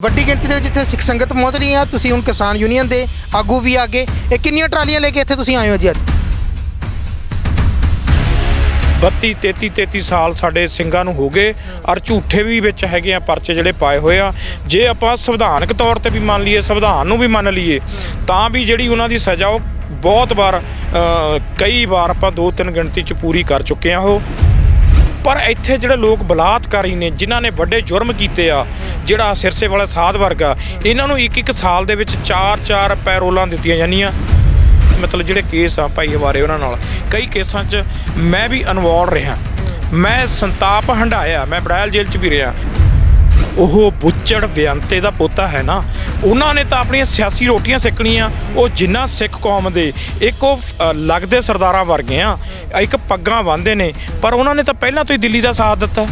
ਵੱਡੀ ਗਿਣਤੀ ਦੇ ਵਿੱਚ ਇੱਥੇ ਸਿੱਖ ਸੰਗਤ ਪਹੁੰਚ ਰਹੀ ਆ। ਤੁਸੀਂ ਹੁਣ ਕਿਸਾਨ ਯੂਨੀਅਨ ਦੇ ਆਗੂ ਵੀ ਆਗੇ। ਇਹ ਕਿੰਨੀਆਂ ਟਰਾਲੀਆਂ ਲੈ ਕੇ ਇੱਥੇ ਤੁਸੀਂ ਆਏ ਹੋ ਜੀ ਅੱਜ? 32-33 ਸਾਲ ਸਾਡੇ ਸਿੰਘਾਂ ਨੂੰ ਹੋ ਗਏ ਔਰ ਝੂਠੇ ਵੀ ਵਿੱਚ ਹੈਗੇ ਆ ਪਰਚੇ ਜਿਹੜੇ ਪਾਏ ਹੋਏ ਆ। ਜੇ ਆਪਾਂ ਸੰਵਿਧਾਨਕ ਤੌਰ ਤੇ ਵੀ ਮੰਨ ਲਈਏ, ਸੰਵਿਧਾਨ ਨੂੰ ਵੀ ਮੰਨ ਲਈਏ, ਤਾਂ ਵੀ ਜਿਹੜੀ ਉਹਨਾਂ ਦੀ ਸਜ਼ਾ ਉਹ ਬਹੁਤ ਵਾਰ ਕਈ ਵਾਰ ਆਪਾਂ 2-3 ਗਿਣਤੀ 'ਚ ਪੂਰੀ ਕਰ ਚੁੱਕੇ ਆ ਉਹ। ਪਰ ਇੱਥੇ ਜਿਹੜੇ ਲੋਕ ਬਲਾਤਕਾਰੀ ਨੇ, ਜਿਨ੍ਹਾਂ ਨੇ ਵੱਡੇ ਜੁਰਮ ਕੀਤੇ ਆ, ਜਿਹੜਾ ਸਿਰਸੇ ਵਾਲਾ ਸਾਧ ਵਰਗਾ, ਇਹਨਾਂ ਨੂੰ ਇੱਕ ਸਾਲ ਦੇ ਵਿੱਚ 4 ਪੈਰੋਲਾਂ ਦਿੱਤੀਆਂ ਜਾਂਦੀਆਂ। ਮਤਲਬ ਜਿਹੜੇ ਕੇਸ ਆ ਭਾਈ ਹਵਾਰੇ ਉਹਨਾਂ ਨਾਲ, ਕਈ ਕੇਸਾਂ 'ਚ ਮੈਂ ਵੀ ਇਨਵੋਲਵ ਰਿਹਾ। ਮੈਂ ਸੰਤਾਪ ਹੰਢਾਇਆ, ਮੈਂ ਬੜੈਲ ਜੇਲ੍ਹ 'ਚ ਵੀ ਰਿਹਾ। ਉਹ ਬੁੱਚੜ ਬੇਅੰਤੇ ਦਾ ਪੋਤਾ ਹੈ ਨਾ, ਉਹਨਾਂ ਨੇ ਤਾਂ ਆਪਣੀਆਂ ਸਿਆਸੀ ਰੋਟੀਆਂ ਸੇਕਣੀਆਂ। ਉਹ ਜਿੰਨਾ ਸਿੱਖ ਕੌਮ ਦੇ ਇੱਕ ਉਹ ਲੱਗਦੇ ਸਰਦਾਰਾਂ ਵਰਗੇ ਆ, ਇੱਕ ਪੱਗਾਂ ਬੰਨ੍ਹਦੇ ਨੇ, ਪਰ ਉਹਨਾਂ ਨੇ ਤਾਂ ਪਹਿਲਾਂ ਤੋਂ ਹੀ ਦਿੱਲੀ ਦਾ ਸਾਥ ਦਿੱਤਾ।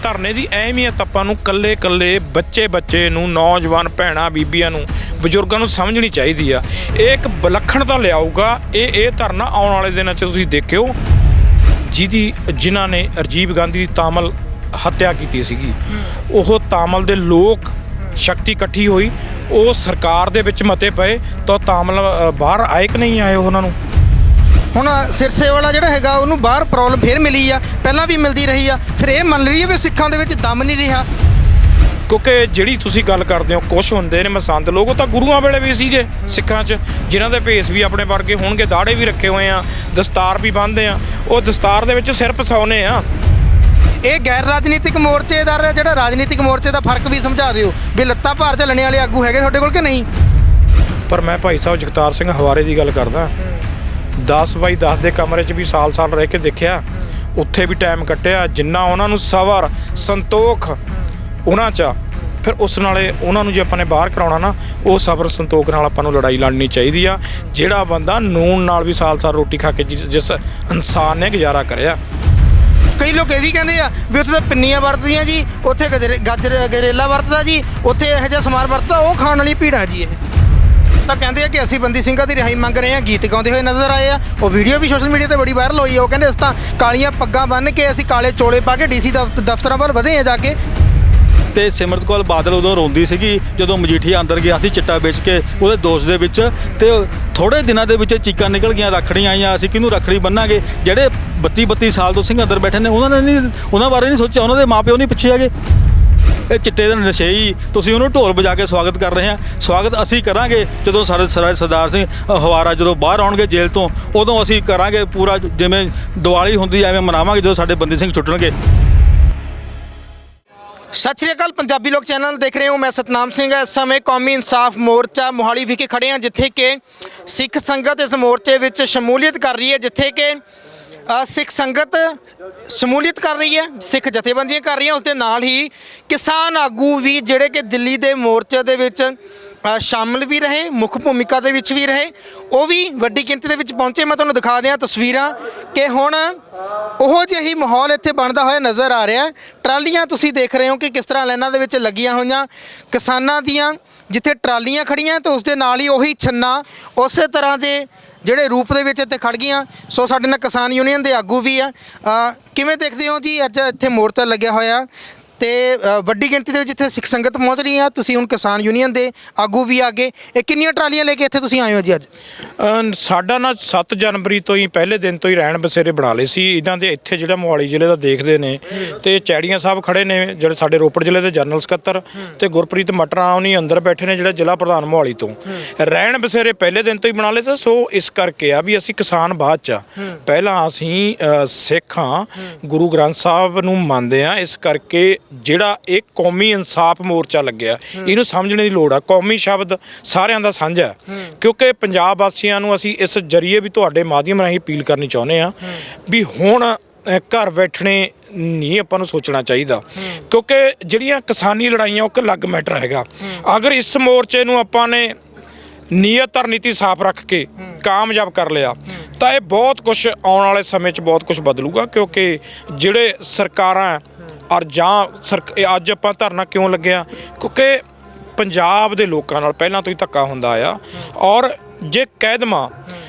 ਧਰਨੇ ਦੀ ਅਹਿਮੀਅਤ ਆਪਾਂ ਨੂੰ ਕੱਲੇ ਬੱਚੇ ਨੂੰ, ਨੌਜਵਾਨ ਭੈਣਾਂ ਬੀਬੀਆਂ ਨੂੰ, ਬਜ਼ੁਰਗਾਂ ਨੂੰ ਸਮਝਣੀ ਚਾਹੀਦੀ ਆ। ਇਹ ਇੱਕ ਵਿਲੱਖਣਤਾ ਲਿਆਊਗਾ ਇਹ ਧਰਨਾ ਆਉਣ ਵਾਲੇ ਦਿਨਾਂ 'ਚ। ਤੁਸੀਂ ਦੇਖਿਓ ਜਿਨ੍ਹਾਂ ਨੇ ਰਾਜੀਵ ਗਾਂਧੀ ਦੀ ਤਾਮਲ ਹੱਤਿਆ ਕੀਤੀ ਸੀਗੀ, ਉਹ ਤਾਮਲ ਦੇ ਲੋਕ ਸ਼ਕਤੀ ਇਕੱਠੀ ਹੋਈ, ਉਹ ਸਰਕਾਰ ਦੇ ਵਿੱਚ ਮਤੇ ਪਏ ਤਾਂ ਤਾਮਲ ਬਾਹਰ ਆਏ ਕਿ ਨਹੀਂ ਆਏ ਉਹਨਾਂ ਨੂੰ। ਹੁਣ ਸਿਰਸੇ ਵਾਲਾ ਜਿਹੜਾ ਹੈਗਾ ਉਹਨੂੰ ਬਾਹਰ ਪ੍ਰੋਬਲਮ ਫਿਰ ਮਿਲੀ ਆ, ਪਹਿਲਾਂ ਵੀ ਮਿਲਦੀ ਰਹੀ ਆ, ਫਿਰ ਇਹ ਮੰਨ ਰਹੀ ਹੈ ਵੀ ਸਿੱਖਾਂ ਦੇ ਵਿੱਚ ਦਮ ਨਹੀਂ ਰਿਹਾ। ਕਿਉਂਕਿ ਜਿਹੜੀ ਤੁਸੀਂ ਗੱਲ ਕਰਦੇ ਹੋ, ਕੁਛ ਹੁੰਦੇ ਨੇ ਮਸੰਦ ਲੋਕ, ਉਹ ਤਾਂ ਗੁਰੂਆਂ ਵੇਲੇ ਵੀ ਸੀਗੇ ਸਿੱਖਾਂ 'ਚ, ਜਿਨ੍ਹਾਂ ਦੇ ਭੇਸ ਵੀ ਆਪਣੇ ਵਰਗੇ ਹੋਣਗੇ, ਦਾੜੇ ਵੀ ਰੱਖੇ ਹੋਏ ਆ, ਦਸਤਾਰ ਵੀ ਬੰਨ੍ਹਦੇ ਆ। ਉਹ ਦਸਤਾਰ ਦੇ ਵਿੱਚ ਸਿਰ ਪਸਾਉਨੇ ਆ। ਇਹ ਗੈਰ ਰਾਜਨੀਤਿਕ ਮੋਰਚੇਦਾਰ ਜਿਹੜਾ ਰਾਜਨੀਤਿਕ ਮੋਰਚੇ ਦਾ ਫਰਕ ਵੀ ਸਮਝਾ ਦਿਓ ਵੀ ਲੱਤਾਂ ਭਾਰ ਝੱਲਣੇ ਵਾਲੇ ਆਗੂ ਹੈਗੇ ਤੁਹਾਡੇ ਕੋਲ ਕਿ ਨਹੀਂ? ਪਰ ਮੈਂ ਭਾਈ ਸਾਹਿਬ ਜਗਤਾਰ ਸਿੰਘ ਹਵਾਰੇ ਦੀ ਗੱਲ ਕਰਦਾ। 10x10 ਦੇ ਕਮਰੇ 'ਚ ਵੀ ਸਾਲ ਰਹਿ ਕੇ ਦੇਖਿਆ, ਉੱਥੇ ਵੀ ਟਾਈਮ ਕੱਟਿਆ। ਜਿੰਨਾ ਉਹਨਾਂ ਨੂੰ ਸਬਰ ਸੰਤੋਖ ਉਹਨਾਂ 'ਚ, ਫਿਰ ਉਸ ਨਾਲੇ ਉਹਨਾਂ ਨੂੰ ਜੇ ਆਪਾਂ ਨੇ ਬਾਹਰ ਕਰਾਉਣਾ ਨਾ, ਉਹ ਸਬਰ ਸੰਤੋਖ ਨਾਲ ਆਪਾਂ ਨੂੰ ਲੜਾਈ ਲੜਨੀ ਚਾਹੀਦੀ ਆ। ਜਿਹੜਾ ਬੰਦਾ ਨੂਨ ਨਾਲ ਵੀ ਸਾਲ ਰੋਟੀ ਖਾ ਕੇ ਜਿਸ ਇਨਸਾਨ ਨੇ ਗੁਜ਼ਾਰਾ ਕਰਿਆ। ਕਈ ਲੋਕ ਇਹ ਵੀ ਕਹਿੰਦੇ ਆ ਵੀ ਉੱਥੇ ਤਾਂ ਪਿੰਨੀਆਂ ਵਰਤਦੀਆਂ ਜੀ, ਉੱਥੇ ਗਜਰੇਲਾ ਵਰਤਦਾ ਜੀ, ਉੱਥੇ ਇਹੋ ਜਿਹਾ ਸਮਾਨ ਵਰਤਦਾ, ਉਹ ਖਾਣ ਵਾਲੀ ਭੀੜਾਂ ਜੀ। ਇਹ ਤਾਂ ਕਹਿੰਦੇ ਆ ਕਿ ਅਸੀਂ ਬੰਦੀ ਸਿੰਘਾਂ ਦੀ ਰਿਹਾਈ ਮੰਗ ਰਹੇ ਹਾਂ, ਗੀਤ ਗਾਉਂਦੇ ਹੋਏ ਨਜ਼ਰ ਆਏ ਆ। ਉਹ ਵੀਡੀਓ ਵੀ ਸੋਸ਼ਲ ਮੀਡੀਆ ਤੇ ਬੜੀ ਵਾਇਰਲ ਹੋਈ ਆ। ਉਹ ਕਹਿੰਦੇ ਅਸੀਂ ਤਾਂ ਕਾਲੀਆਂ ਪੱਗਾਂ ਬੰਨ੍ਹ ਕੇ, ਅਸੀਂ ਕਾਲੇ ਚੋਲੇ ਪਾ ਕੇ ਡੀਸੀ ਦਫ਼ਤਰਾਂ ਵੱਲ ਵਧੇ ਆ ਜਾ ਕੇ। ਤੇ ਸਿਮਰਤ ਕੌਰ ਬਾਦਲ ਉਦੋਂ ਰੋਂਦੀ ਸੀਗੀ ਜਦੋਂ ਮਜੀਠੀਆ ਅੰਦਰ ਗਿਆ ਸੀ ਚਿੱਟਾ ਵੇਚ ਕੇ ਉਹਦੇ ਦੋਸ਼ ਦੇ ਵਿੱਚ, ਤੇ ਥੋੜੇ ਦਿਨਾਂ ਦੇ ਵਿੱਚ ਚੀਕਾਂ ਨਿਕਲ ਗਈਆਂ, ਰੱਖੜੀਆਂ ਆਈਆਂ, ਅਸੀਂ ਕਿਹਨੂੰ ਰੱਖੜੀ ਬੰਨਾਂਗੇ। ਜਿਹੜੇ 32 ਸਾਲ ਤੋਂ ਸਿੰਘ ਅੰਦਰ ਬੈਠੇ ਨੇ, ਉਹਨਾਂ ਬਾਰੇ ਨਹੀਂ ਸੋਚਿਆ, ਉਹਨਾਂ ਦੇ ਮਾਪਿਓ ਨਹੀਂ ਪਿੱਛੇ ਹੈਗੇ। ਇਹ ਚਿੱਟੇ ਦੇ ਨਸ਼ੇਈ, ਤੁਸੀਂ ਉਹਨੂੰ ਢੋਲ ਵਜਾ ਕੇ ਸਵਾਗਤ ਕਰ ਰਹੇ ਆ। ਸਵਾਗਤ ਅਸੀਂ ਕਰਾਂਗੇ ਜਦੋਂ ਸਾਡੇ ਸਰਦਾਰ ਸਿੰਘ ਹਵਾਰਾ ਜਦੋਂ ਬਾਹਰ ਆਉਣਗੇ ਜੇਲ੍ਹ ਤੋਂ, ਉਦੋਂ ਅਸੀਂ ਕਰਾਂਗੇ ਪੂਰਾ, ਜਿਵੇਂ ਦੀਵਾਲੀ ਹੁੰਦੀ ਐਵੇਂ ਮਨਾਵਾਂਗੇ ਜਦੋਂ ਸਾਡੇ ਬੰਦੀ ਸਿੰਘ ਛੁੱਟਣਗੇ। ਸਤਿ ਸ਼੍ਰੀ ਅਕਾਲ, ਪੰਜਾਬੀ ਲੋਕ ਚੈਨਲ ਦੇਖ ਰਹੇ ਹੋ। ਮੈਂ ਸਤਨਾਮ ਸਿੰਘ। ਇਸ ਸਮੇਂ ਕੌਮੀ ਇਨਸਾਫ ਮੋਰਚਾ ਮੋਹਾਲੀ ਵਿਖੇ ਖੜੇ ਹਾਂ, ਜਿੱਥੇ ਕਿ ਸਿੱਖ ਸੰਗਤ ਇਸ ਮੋਰਚੇ ਵਿੱਚ ਸ਼ਮੂਲੀਅਤ ਕਰ ਰਹੀ ਹੈ। ਜਿੱਥੇ ਕਿ ਸਿੱਖ ਸੰਗਤ ਸ਼ਮੂਲੀਅਤ ਕਰ ਰਹੀ ਹੈ, ਸਿੱਖ ਜਥੇਬੰਦੀਆਂ ਕਰ ਰਹੀਆਂ, ਉਸ ਦੇ ਨਾਲ ਹੀ ਕਿਸਾਨ ਆਗੂ ਵੀ ਜਿਹੜੇ ਕਿ ਦਿੱਲੀ ਦੇ ਮੋਰਚੇ ਦੇ ਵਿੱਚ ਸ਼ਾਮਿਲ ਵੀ ਰਹੇ, ਮੁੱਖ ਭੂਮਿਕਾ ਦੇ ਵਿੱਚ ਵੀ ਰਹੇ, ਉਹ ਵੀ ਵੱਡੀ ਗਿਣਤੀ ਦੇ ਵਿੱਚ ਪਹੁੰਚੇ। ਮੈਂ ਤੁਹਾਨੂੰ ਦਿਖਾ ਦਿਆਂ ਤਸਵੀਰਾਂ ਕਿ ਹੁਣ ਉਹੋ ਜਿਹੀ ਮਾਹੌਲ ਇੱਥੇ ਬਣਦਾ ਹੋਇਆ ਨਜ਼ਰ ਆ ਰਿਹਾ। ਟਰਾਲੀਆਂ ਤੁਸੀਂ ਦੇਖ ਰਹੇ ਹੋ ਕਿ ਕਿਸ ਤਰ੍ਹਾਂ ਲਾਈਨਾਂ ਦੇ ਵਿੱਚ ਲੱਗੀਆਂ ਹੋਈਆਂ ਕਿਸਾਨਾਂ ਦੀਆਂ, ਜਿੱਥੇ ਟਰਾਲੀਆਂ ਖੜੀਆਂ ਤੇ ਉਸ ਦੇ ਨਾਲ ਹੀ ਉਹੀ ਛੰਨਾ ਉਸੇ ਤਰ੍ਹਾਂ ਦੇ ਜਿਹੜੇ ਰੂਪ ਦੇ ਵਿੱਚ ਇੱਥੇ ਖੜ ਗਈਆਂ। ਸੋ ਸਾਡੇ ਨਾਲ ਕਿਸਾਨ ਯੂਨੀਅਨ ਦੇ ਆਗੂ ਵੀ ਆ। ਕਿਵੇਂ ਦੇਖਦੇ ਹੋ ਜੀ ਅੱਜ ਇੱਥੇ ਮੋਰਚਾ ਲੱਗਿਆ ਹੋਇਆ ਤੇ ਵੱਡੀ ਗਿਣਤੀ ਦੇ ਵਿੱਚ ਇੱਥੇ ਸਿੱਖ ਸੰਗਤ ਪਹੁੰਚ ਰਹੀ ਆ? ਤੁਸੀਂ ਹੁਣ ਕਿਸਾਨ ਯੂਨੀਅਨ ਦੇ ਆਗੂ ਵੀ ਆਗੇ। ਇਹ ਕਿੰਨੀਆਂ ਟਰਾਲੀਆਂ ਲੈ ਕੇ ਇੱਥੇ ਤੁਸੀਂ ਆਏ ਹੋ ਜੀ ਅੱਜ? ਸਾਡਾ ਨਾ 7 ਜਨਵਰੀ ਤੋਂ ਹੀ ਪਹਿਲੇ ਦਿਨ ਤੋਂ ਹੀ ਰਹਿਣ ਬਸੇਰੇ ਬਣਾ ਲਏ ਸੀ ਇਹਨਾਂ ਦੇ। ਇੱਥੇ ਜਿਹੜਾ ਮੋਹਾਲੀ ਜ਼ਿਲ੍ਹੇ ਦਾ ਦੇਖਦੇ ਨੇ ਤੇ ਚੈੜੀਆਂ ਸਾਹਿਬ ਖੜੇ ਨੇ, ਜਿਹੜੇ ਸਾਡੇ ਰੋਪੜ ਜ਼ਿਲ੍ਹੇ ਦੇ ਜਨਰਲ ਸਕੱਤਰ, ਤੇ ਗੁਰਪ੍ਰੀਤ ਮਟਰਾ ਉਹਨੀ ਅੰਦਰ ਬੈਠੇ ਨੇ, ਜਿਹੜਾ ਜ਼ਿਲ੍ਹਾ ਪ੍ਰਧਾਨ ਮੋਹਾਲੀ ਤੋਂ। ਰਹਿਣ ਬਸੇਰੇ ਪਹਿਲੇ ਦਿਨ ਤੋਂ ਹੀ ਬਣਾ ਲਏ ਤਾਂ ਸੋ ਇਸ ਕਰਕੇ ਆ ਵੀ ਅਸੀਂ ਕਿਸਾਨ ਬਾਅਦ 'ਚ, ਪਹਿਲਾਂ ਅਸੀਂ ਸਿੱਖ ਹਾਂ, ਗੁਰੂ ਗ੍ਰੰਥ ਸਾਹਿਬ ਨੂੰ ਮੰਨਦੇ ਹਾਂ। ਇਸ ਕਰਕੇ ਜਿਹੜਾ ਇਹ ਕੌਮੀ ਇਨਸਾਫ ਮੋਰਚਾ ਲੱਗਿਆ, ਇਹਨੂੰ ਸਮਝਣ ਦੀ ਲੋੜ ਆ। ਕੌਮੀ ਸ਼ਬਦ ਸਾਰਿਆਂ ਦਾ ਸਾਂਝਾ, ਕਿਉਂਕਿ ਪੰਜਾਬ ਵਾਸੀਆਂ ਨੂੰ ਅਸੀਂ ਇਸ ਜਰੀਏ ਵੀ ਤੁਹਾਡੇ ਮਾਧਿਅਮ ਰਾਹੀਂ ਅਪੀਲ ਕਰਨੀ ਚਾਹੁੰਦੇ ਹਾਂ ਵੀ ਹੁਣ ਘਰ ਬੈਠਣੇ ਨਹੀਂ ਆਪਾਂ ਨੂੰ ਸੋਚਣਾ ਚਾਹੀਦਾ, ਕਿਉਂਕਿ ਜਿਹੜੀਆਂ ਕਿਸਾਨੀ ਲੜਾਈਆਂ ਉਹ ਇੱਕ ਅਲੱਗ ਮੈਟਰ ਹੈਗਾ। ਅਗਰ ਇਸ ਮੋਰਚੇ ਨੂੰ ਆਪਾਂ ਨੇ ਨੀਅਤ ਔਰ ਨੀਤੀ ਸਾਫ਼ ਰੱਖ ਕੇ ਕਾਮਯਾਬ ਕਰ ਲਿਆ ਤਾਂ ਇਹ ਬਹੁਤ ਕੁਛ ਆਉਣ ਵਾਲੇ ਸਮੇਂ 'ਚ ਬਹੁਤ ਕੁਛ ਬਦਲੂਗਾ। ਕਿਉਂਕਿ ਜਿਹੜੇ ਸਰਕਾਰਾਂ ਔਰ ਅੱਜ ਆਪਾਂ ਧਰਨਾ ਕਿਉਂ ਲੱਗਿਆ, ਕਿਉਂਕਿ ਪੰਜਾਬ ਦੇ ਲੋਕਾਂ ਨਾਲ ਪਹਿਲਾਂ ਤੋਂ ਹੀ ਧੱਕਾ ਹੁੰਦਾ ਆ। ਔਰ ਜੇ ਕਹਿ ਦੇਵਾਂ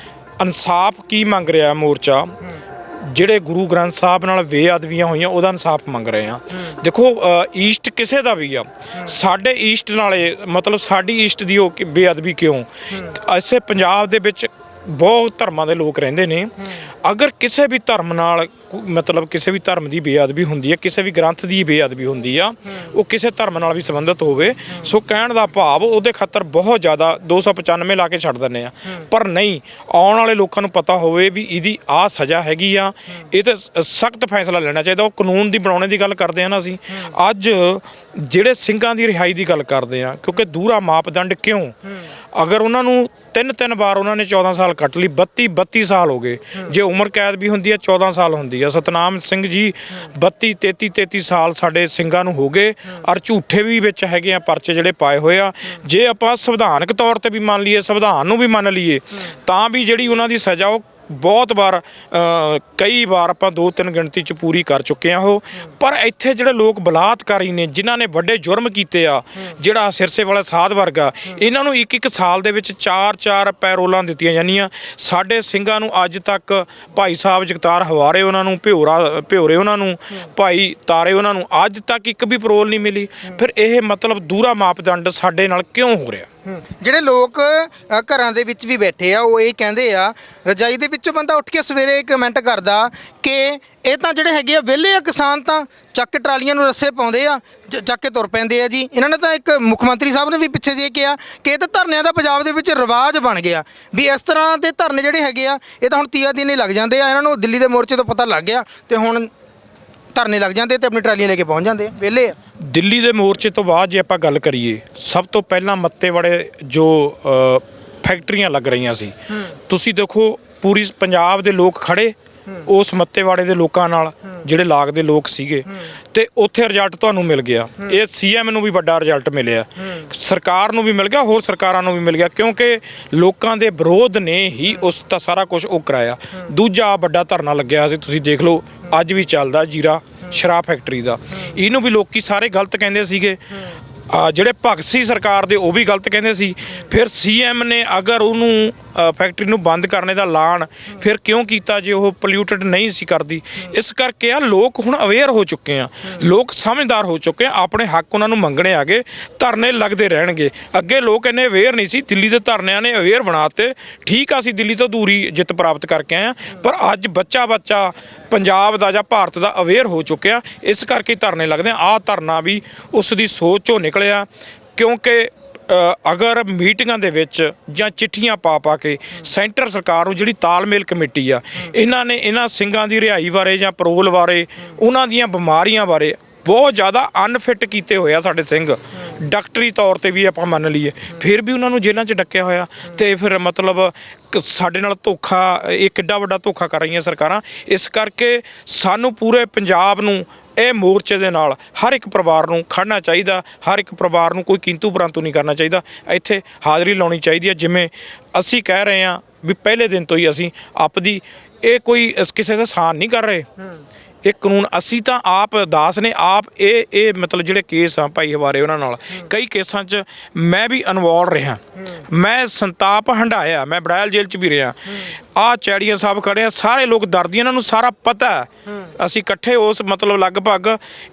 ਇਨਸਾਫ ਕੀ ਮੰਗ ਰਿਹਾ ਮੋਰਚਾ, ਜਿਹੜੇ ਗੁਰੂ ਗ੍ਰੰਥ ਸਾਹਿਬ ਨਾਲ ਬੇਅਦਬੀਆਂ ਹੋਈਆਂ ਉਹਦਾ ਇਨਸਾਫ ਮੰਗ ਰਹੇ ਆ। ਦੇਖੋ ਈਸਟ ਕਿਸੇ ਦਾ ਵੀ ਆ, ਸਾਡੇ ਈਸਟ ਨਾਲੇ ਮਤਲਬ ਸਾਡੀ ਈਸਟ ਦੀ ਉਹ ਬੇਅਦਬੀ ਕਿਉਂ? ਐਸੇ ਪੰਜਾਬ ਦੇ ਵਿੱਚ ਬਹੁਤ ਧਰਮਾਂ ਦੇ ਲੋਕ ਰਹਿੰਦੇ ਨੇ, ਅਗਰ ਕਿਸੇ ਵੀ ਧਰਮ ਨਾਲ ਮਤਲਬ ਕਿਸੇ ਵੀ ਧਰਮ ਦੀ ਬੇਅਦਬੀ ਹੁੰਦੀ ਹੈ, ਕਿਸੇ ਵੀ ਗ੍ਰੰਥ ਦੀ ਬੇਅਦਬੀ ਹੁੰਦੀ ਆ, ਉਹ ਕਿਸੇ ਧਰਮ ਨਾਲ ਵੀ ਸੰਬੰਧਿਤ ਹੋਵੇ, ਸੋ ਕਹਿਣ ਦਾ ਭਾਵ ਉਹਦੇ ਖਾਤਰ ਬਹੁਤ ਜ਼ਿਆਦਾ 295 ਲਾ ਕੇ ਛੱਡ ਦਿੰਦੇ ਆ। ਪਰ ਨਹੀਂ, ਆਉਣ ਵਾਲੇ ਲੋਕਾਂ ਨੂੰ ਪਤਾ ਹੋਵੇ ਵੀ ਇਹਦੀ ਆਹ ਸਜ਼ਾ ਹੈਗੀ ਆ, ਇਹ ਤੇ ਸਖਤ ਫੈਸਲਾ ਲੈਣਾ ਚਾਹੀਦਾ। ਉਹ ਕਾਨੂੰਨ ਦੀ ਬਣਾਉਣੇ ਦੀ ਗੱਲ ਕਰਦੇ ਆ ਨਾ ਅਸੀਂ, ਅੱਜ ਜਿਹੜੇ ਸਿੰਘਾਂ ਦੀ ਰਿਹਾਈ ਦੀ ਗੱਲ ਕਰਦੇ ਆ, ਕਿਉਂਕਿ ਦੂਰਾ ਮਾਪਦੰਡ ਕਿਉਂ? ਅਗਰ ਉਹਨਾਂ ਨੂੰ ਤਿੰਨ ਵਾਰ ਉਹਨਾਂ ਨੇ 14 ਸਾਲ ਕੱਟ ਲਈ, 32 ਸਾਲ ਹੋ ਗਏ। ਜੇ ਉਮਰ ਕੈਦ ਵੀ ਹੁੰਦੀ ਹੈ 14 ਸਾਲ ਹੁੰਦੀ ਆ। ਸਤਨਾਮ ਸਿੰਘ ਜੀ 33 ਸਾਲ ਸਾਡੇ ਸਿੰਘਾਂ ਨੂੰ ਹੋ ਗਏ, ਔਰ ਝੂਠੇ ਵੀ ਵਿੱਚ ਹੈਗੇ ਆ ਪਰਚੇ ਜਿਹੜੇ ਪਾਏ ਹੋਏ ਆ। ਜੇ ਆਪਾਂ ਸੰਵਿਧਾਨਕ ਤੌਰ ਤੇ ਵੀ ਮੰਨ ਲਈਏ, ਸੰਵਿਧਾਨ ਨੂੰ ਵੀ ਮੰਨ ਲਈਏ, ਤਾਂ ਵੀ ਜਿਹੜੀ ਉਹਨਾਂ ਦੀ ਸਜ਼ਾ ਉਹ ਬਹੁਤ ਵਾਰ ਕਈ ਵਾਰ ਆਪਾਂ 2-3 ਗਿਣਤੀ 'ਚ ਪੂਰੀ ਕਰ ਚੁੱਕੇ ਆ ਉਹ। ਪਰ ਇੱਥੇ ਜਿਹੜੇ ਲੋਕ ਬਲਾਤਕਾਰੀ ਨੇ, ਜਿਨ੍ਹਾਂ ਨੇ ਵੱਡੇ ਜੁਰਮ ਕੀਤੇ ਆ, ਜਿਹੜਾ ਸਿਰਸੇ ਵਾਲਾ ਸਾਧ ਵਰਗਾ, ਇਹਨਾਂ ਨੂੰ ਇੱਕ ਸਾਲ ਦੇ ਵਿੱਚ 4 ਪੈਰੋਲਾਂ ਦਿੱਤੀਆਂ ਜਾਂਦੀਆਂ। ਸਾਡੇ ਸਿੰਘਾਂ ਨੂੰ ਅੱਜ ਤੱਕ ਭਾਈ ਸਾਹਿਬ ਜਗਤਾਰ ਹਵਾਰੇ ਉਹਨਾਂ ਨੂੰ, ਭਿਓਰੇ ਉਹਨਾਂ ਨੂੰ, ਭਾਈ ਤਾਰੇ ਉਹਨਾਂ ਨੂੰ ਅੱਜ ਤੱਕ ਇੱਕ ਵੀ ਪੈਰੋਲ ਨਹੀਂ ਮਿਲੀ। ਫਿਰ ਇਹ ਮਤਲਬ ਦੂਰਾ ਮਾਪਦੰਡ ਸਾਡੇ ਨਾਲ ਕਿਉਂ ਹੋ ਰਿਹਾ? ਜਿਹੜੇ ਲੋਕ ਘਰਾਂ ਦੇ ਵਿੱਚ ਵੀ ਬੈਠੇ ਆ, ਉਹ ਇਹ ਕਹਿੰਦੇ ਆ, ਰਜਾਈ ਦੇ ਵਿੱਚੋਂ ਬੰਦਾ ਉੱਠ ਕੇ ਸਵੇਰੇ ਕਮੈਂਟ ਕਰਦਾ ਕਿ ਇਹ ਤਾਂ ਜਿਹੜੇ ਹੈਗੇ ਆ ਵਿਹਲੇ ਆ ਕਿਸਾਨ, ਤਾਂ ਚੱਕ ਕੇ ਟਰਾਲੀਆਂ ਨੂੰ ਰੱਸੇ ਪਾਉਂਦੇ ਆ, ਚੱਕ ਕੇ ਤੁਰ ਪੈਂਦੇ ਆ ਜੀ। ਇਹਨਾਂ ਨੇ ਤਾਂ ਇੱਕ ਮੁੱਖ ਮੰਤਰੀ ਸਾਹਿਬ ਨੇ ਵੀ ਪਿੱਛੇ ਜੇ ਕਿਹਾ ਕਿ ਇਹ ਤਾਂ ਧਰਨਿਆਂ ਦਾ ਪੰਜਾਬ ਦੇ ਵਿੱਚ ਰਿਵਾਜ ਬਣ ਗਿਆ, ਵੀ ਇਸ ਤਰ੍ਹਾਂ ਦੇ ਧਰਨੇ ਜਿਹੜੇ ਹੈਗੇ ਆ ਇਹ ਤਾਂ ਹੁਣ 30 ਦਿਨ ਹੀ ਲੱਗ ਜਾਂਦੇ ਆ। ਇਹਨਾਂ ਨੂੰ ਦਿੱਲੀ ਦੇ ਮੋਰਚੇ ਤੋਂ ਪਤਾ ਲੱਗ ਗਿਆ ਤੇ ਹੁਣ ਧਰਨੇ ਲੱਗ ਜਾਂਦੇ ਤੇ ਆਪਣੀ ਟਰਾਲੀਆਂ ਲੈ ਕੇ ਪਹੁੰਚ ਜਾਂਦੇ ਆ, ਵਿਹਲੇ ਆ। ਦਿੱਲੀ ਦੇ ਮੋਰਚੇ ਤੋਂ ਬਾਅਦ ਜੇ ਆਪਾਂ ਗੱਲ ਕਰੀਏ, ਸਭ ਤੋਂ ਪਹਿਲਾਂ ਮੱਤੇਵਾੜੇ ਜੋ ਫੈਕਟਰੀਆਂ ਲੱਗ ਰਹੀਆਂ ਸੀ, ਤੁਸੀਂ ਦੇਖੋ ਪੂਰੀ ਪੰਜਾਬ ਦੇ ਲੋਕ ਖੜੇ ਉਸ ਮੱਤੇਵਾੜੇ ਦੇ ਲੋਕਾਂ ਨਾਲ, ਜਿਹੜੇ ਲਾਗ ਦੇ ਲੋਕ ਸੀਗੇ, ਤੇ ਉੱਥੇ ਰਿਜ਼ਲਟ ਤੁਹਾਨੂੰ ਮਿਲ ਗਿਆ। ਇਹ ਸੀਐਮ ਨੂੰ ਵੀ ਵੱਡਾ ਰਿਜ਼ਲਟ ਮਿਲਿਆ, ਸਰਕਾਰ ਨੂੰ ਵੀ ਮਿਲ ਗਿਆ, ਹੋਰ ਸਰਕਾਰਾਂ ਨੂੰ ਵੀ ਮਿਲ ਗਿਆ, ਕਿਉਂਕਿ ਲੋਕਾਂ ਦੇ ਵਿਰੋਧ ਨੇ ਹੀ ਉਸ ਦਾ ਸਾਰਾ ਕੁਝ ਉਹ ਕਰਾਇਆ। ਦੂਜਾ ਵੱਡਾ ਧਰਨਾ ਲੱਗਿਆ ਸੀ, ਤੁਸੀਂ ਦੇਖ ਲਓ ਅੱਜ ਵੀ ਚੱਲਦਾ, ਜੀਰਾ ਸ਼ਰਾਬ ਫੈਕਟਰੀ ਦਾ। ਇਹਨੂੰ ਵੀ ਲੋਕੀ ਸਾਰੇ ਗਲਤ ਕਹਿੰਦੇ ਸੀਗੇ, ਜਿਹੜੇ ਭਗਤ ਸੀ ਸਰਕਾਰ ਦੇ ਉਹ ਵੀ ਗਲਤ ਕਹਿੰਦੇ ਸੀ। ਫਿਰ ਸੀਐਮ ਨੇ ਅਗਰ ਉਹਨੂੰ ਫੈਕਟਰੀ ਨੂੰ ਬੰਦ ਕਰਨੇ ਦਾ ਐਲਾਨ ਫਿਰ ਕਿਉਂ ਕੀਤਾ ਜੇ ਉਹ ਪੋਲਿਊਟਡ ਨਹੀਂ ਸੀ ਕਰਦੀ? ਇਸ ਕਰਕੇ ਆ ਲੋਕ ਹੁਣ ਅਵੇਅਰ ਹੋ ਚੁੱਕੇ ਆ, ਲੋਕ ਸਮਝਦਾਰ ਹੋ ਚੁੱਕੇ ਆ, ਆਪਣੇ ਹੱਕ ਉਹਨਾਂ ਨੂੰ ਮੰਗਣੇ ਆ ਗਏ, ਧਰਨੇ ਲੱਗਦੇ ਰਹਿਣਗੇ। ਅੱਗੇ ਲੋਕ ਇੰਨੇ ਅਵੇਅਰ ਨਹੀਂ ਸੀ, ਦਿੱਲੀ ਦੇ ਧਰਨਿਆਂ ਨੇ ਅਵੇਅਰ ਬਣਾਤੇ। ਠੀਕ ਆ, ਅਸੀਂ ਦਿੱਲੀ ਤੋਂ ਦੂਰੀ ਜਿੱਤ ਪ੍ਰਾਪਤ ਕਰਕੇ ਆਏ ਆ, ਪਰ ਅੱਜ ਬੱਚਾ ਪੰਜਾਬ ਦਾ ਜਾਂ ਭਾਰਤ ਦਾ ਅਵੇਅਰ ਹੋ ਚੁੱਕਿਆ, ਇਸ ਕਰਕੇ ਧਰਨੇ ਲੱਗਦੇ ਆ। ਆਹ ਧਰਨਾ ਵੀ ਉਸ ਦੀ ਸੋਚ ਚੋਂ ਨਿਕਲਿਆ, ਕਿਉਂਕਿ ਅਗਰ ਮੀਟਿੰਗਾਂ ਦੇ ਵਿੱਚ ਜਾਂ ਚਿੱਠੀਆਂ ਪਾ ਕੇ ਸੈਂਟਰ ਸਰਕਾਰ ਨੂੰ, ਜਿਹੜੀ ਤਾਲਮੇਲ ਕਮੇਟੀ ਆ, ਇਹਨਾਂ ਨੇ ਇਹਨਾਂ ਸਿੰਘਾਂ ਦੀ ਰਿਹਾਈ ਬਾਰੇ ਜਾਂ ਪੈਰੋਲ ਬਾਰੇ, ਉਹਨਾਂ ਦੀਆਂ ਬਿਮਾਰੀਆਂ ਬਾਰੇ ਬਹੁਤ ਜ਼ਿਆਦਾ ਅਨਫਿਟ ਕੀਤੇ ਹੋਏ ਆ ਸਾਡੇ ਸਿੰਘ। ਡਾਕਟਰੀ ਤੌਰ ਤੇ ਵੀ ਆਪਾਂ ਮੰਨ ਲਈਏ, ਫਿਰ ਵੀ ਉਹਨਾਂ ਨੂੰ ਜੇਲ੍ਹਾਂ 'ਚ ਡੱਕਿਆ ਹੋਇਆ। ਤੇ ਫਿਰ ਮਤਲਬ ਸਾਡੇ ਨਾਲ ਧੋਖਾ, ਇਹ ਕਿੱਡਾ ਵੱਡਾ ਧੋਖਾ ਕਰ ਰਹੀਆਂ ਸਰਕਾਰਾਂ। ਇਸ ਕਰਕੇ ਸਾਨੂੰ ਪੂਰੇ ਪੰਜਾਬ ਨੂੰ ਇਹ ਮੋਰਚੇ ਦੇ ਨਾਲ ਹਰ ਇੱਕ ਪਰਿਵਾਰ ਨੂੰ ਖੜਨਾ ਚਾਹੀਦਾ, ਹਰ ਇੱਕ ਪਰਿਵਾਰ ਨੂੰ ਕੋਈ ਕਿੰਤੂ ਪਰੰਤੂ ਨਹੀਂ ਕਰਨਾ ਚਾਹੀਦਾ, ਇੱਥੇ ਹਾਜ਼ਰੀ ਲਾਉਣੀ ਚਾਹੀਦੀ ਹੈ। ਜਿਵੇਂ ਅਸੀਂ ਕਹਿ ਰਹੇ ਹਾਂ ਵੀ ਪਹਿਲੇ ਦਿਨ ਤੋਂ ਹੀ ਅਸੀਂ ਆਪਦੀ, ਇਹ ਕੋਈ ਕਿਸੇ ਦਾ ਸਾਨ ਨਹੀਂ ਕਰ ਰਹੇ, ਇਹ ਕਾਨੂੰਨ ਅਸੀਂ ਤਾਂ ਆਪ ਦਾਸ ਨੇ ਆਪ ਇਹ ਮਤਲਬ ਜਿਹੜੇ ਕੇਸ ਆ ਭਾਈ ਹਵਾਰੇ ਉਹਨਾਂ ਨਾਲ, ਕਈ ਕੇਸਾਂ 'ਚ ਮੈਂ ਵੀ ਇਨਵੋਲਵ ਰਿਹਾ, ਮੈਂ ਸੰਤਾਪ ਹੰਢਾਇਆ, ਮੈਂ ਬੜੈਲ ਜੇਲ੍ਹ 'ਚ ਵੀ ਰਿਹਾ। ਆਹ ਚੈੜੀਆਂ ਸਾਹਿਬ ਖੜੇ ਆ, ਸਾਰੇ ਲੋਕ ਡਰਦੇ, ਇਹਨਾਂ ਨੂੰ ਸਾਰਾ ਪਤਾ। ਅਸੀਂ ਇਕੱਠੇ ਉਸ ਮਤਲਬ ਲਗਭਗ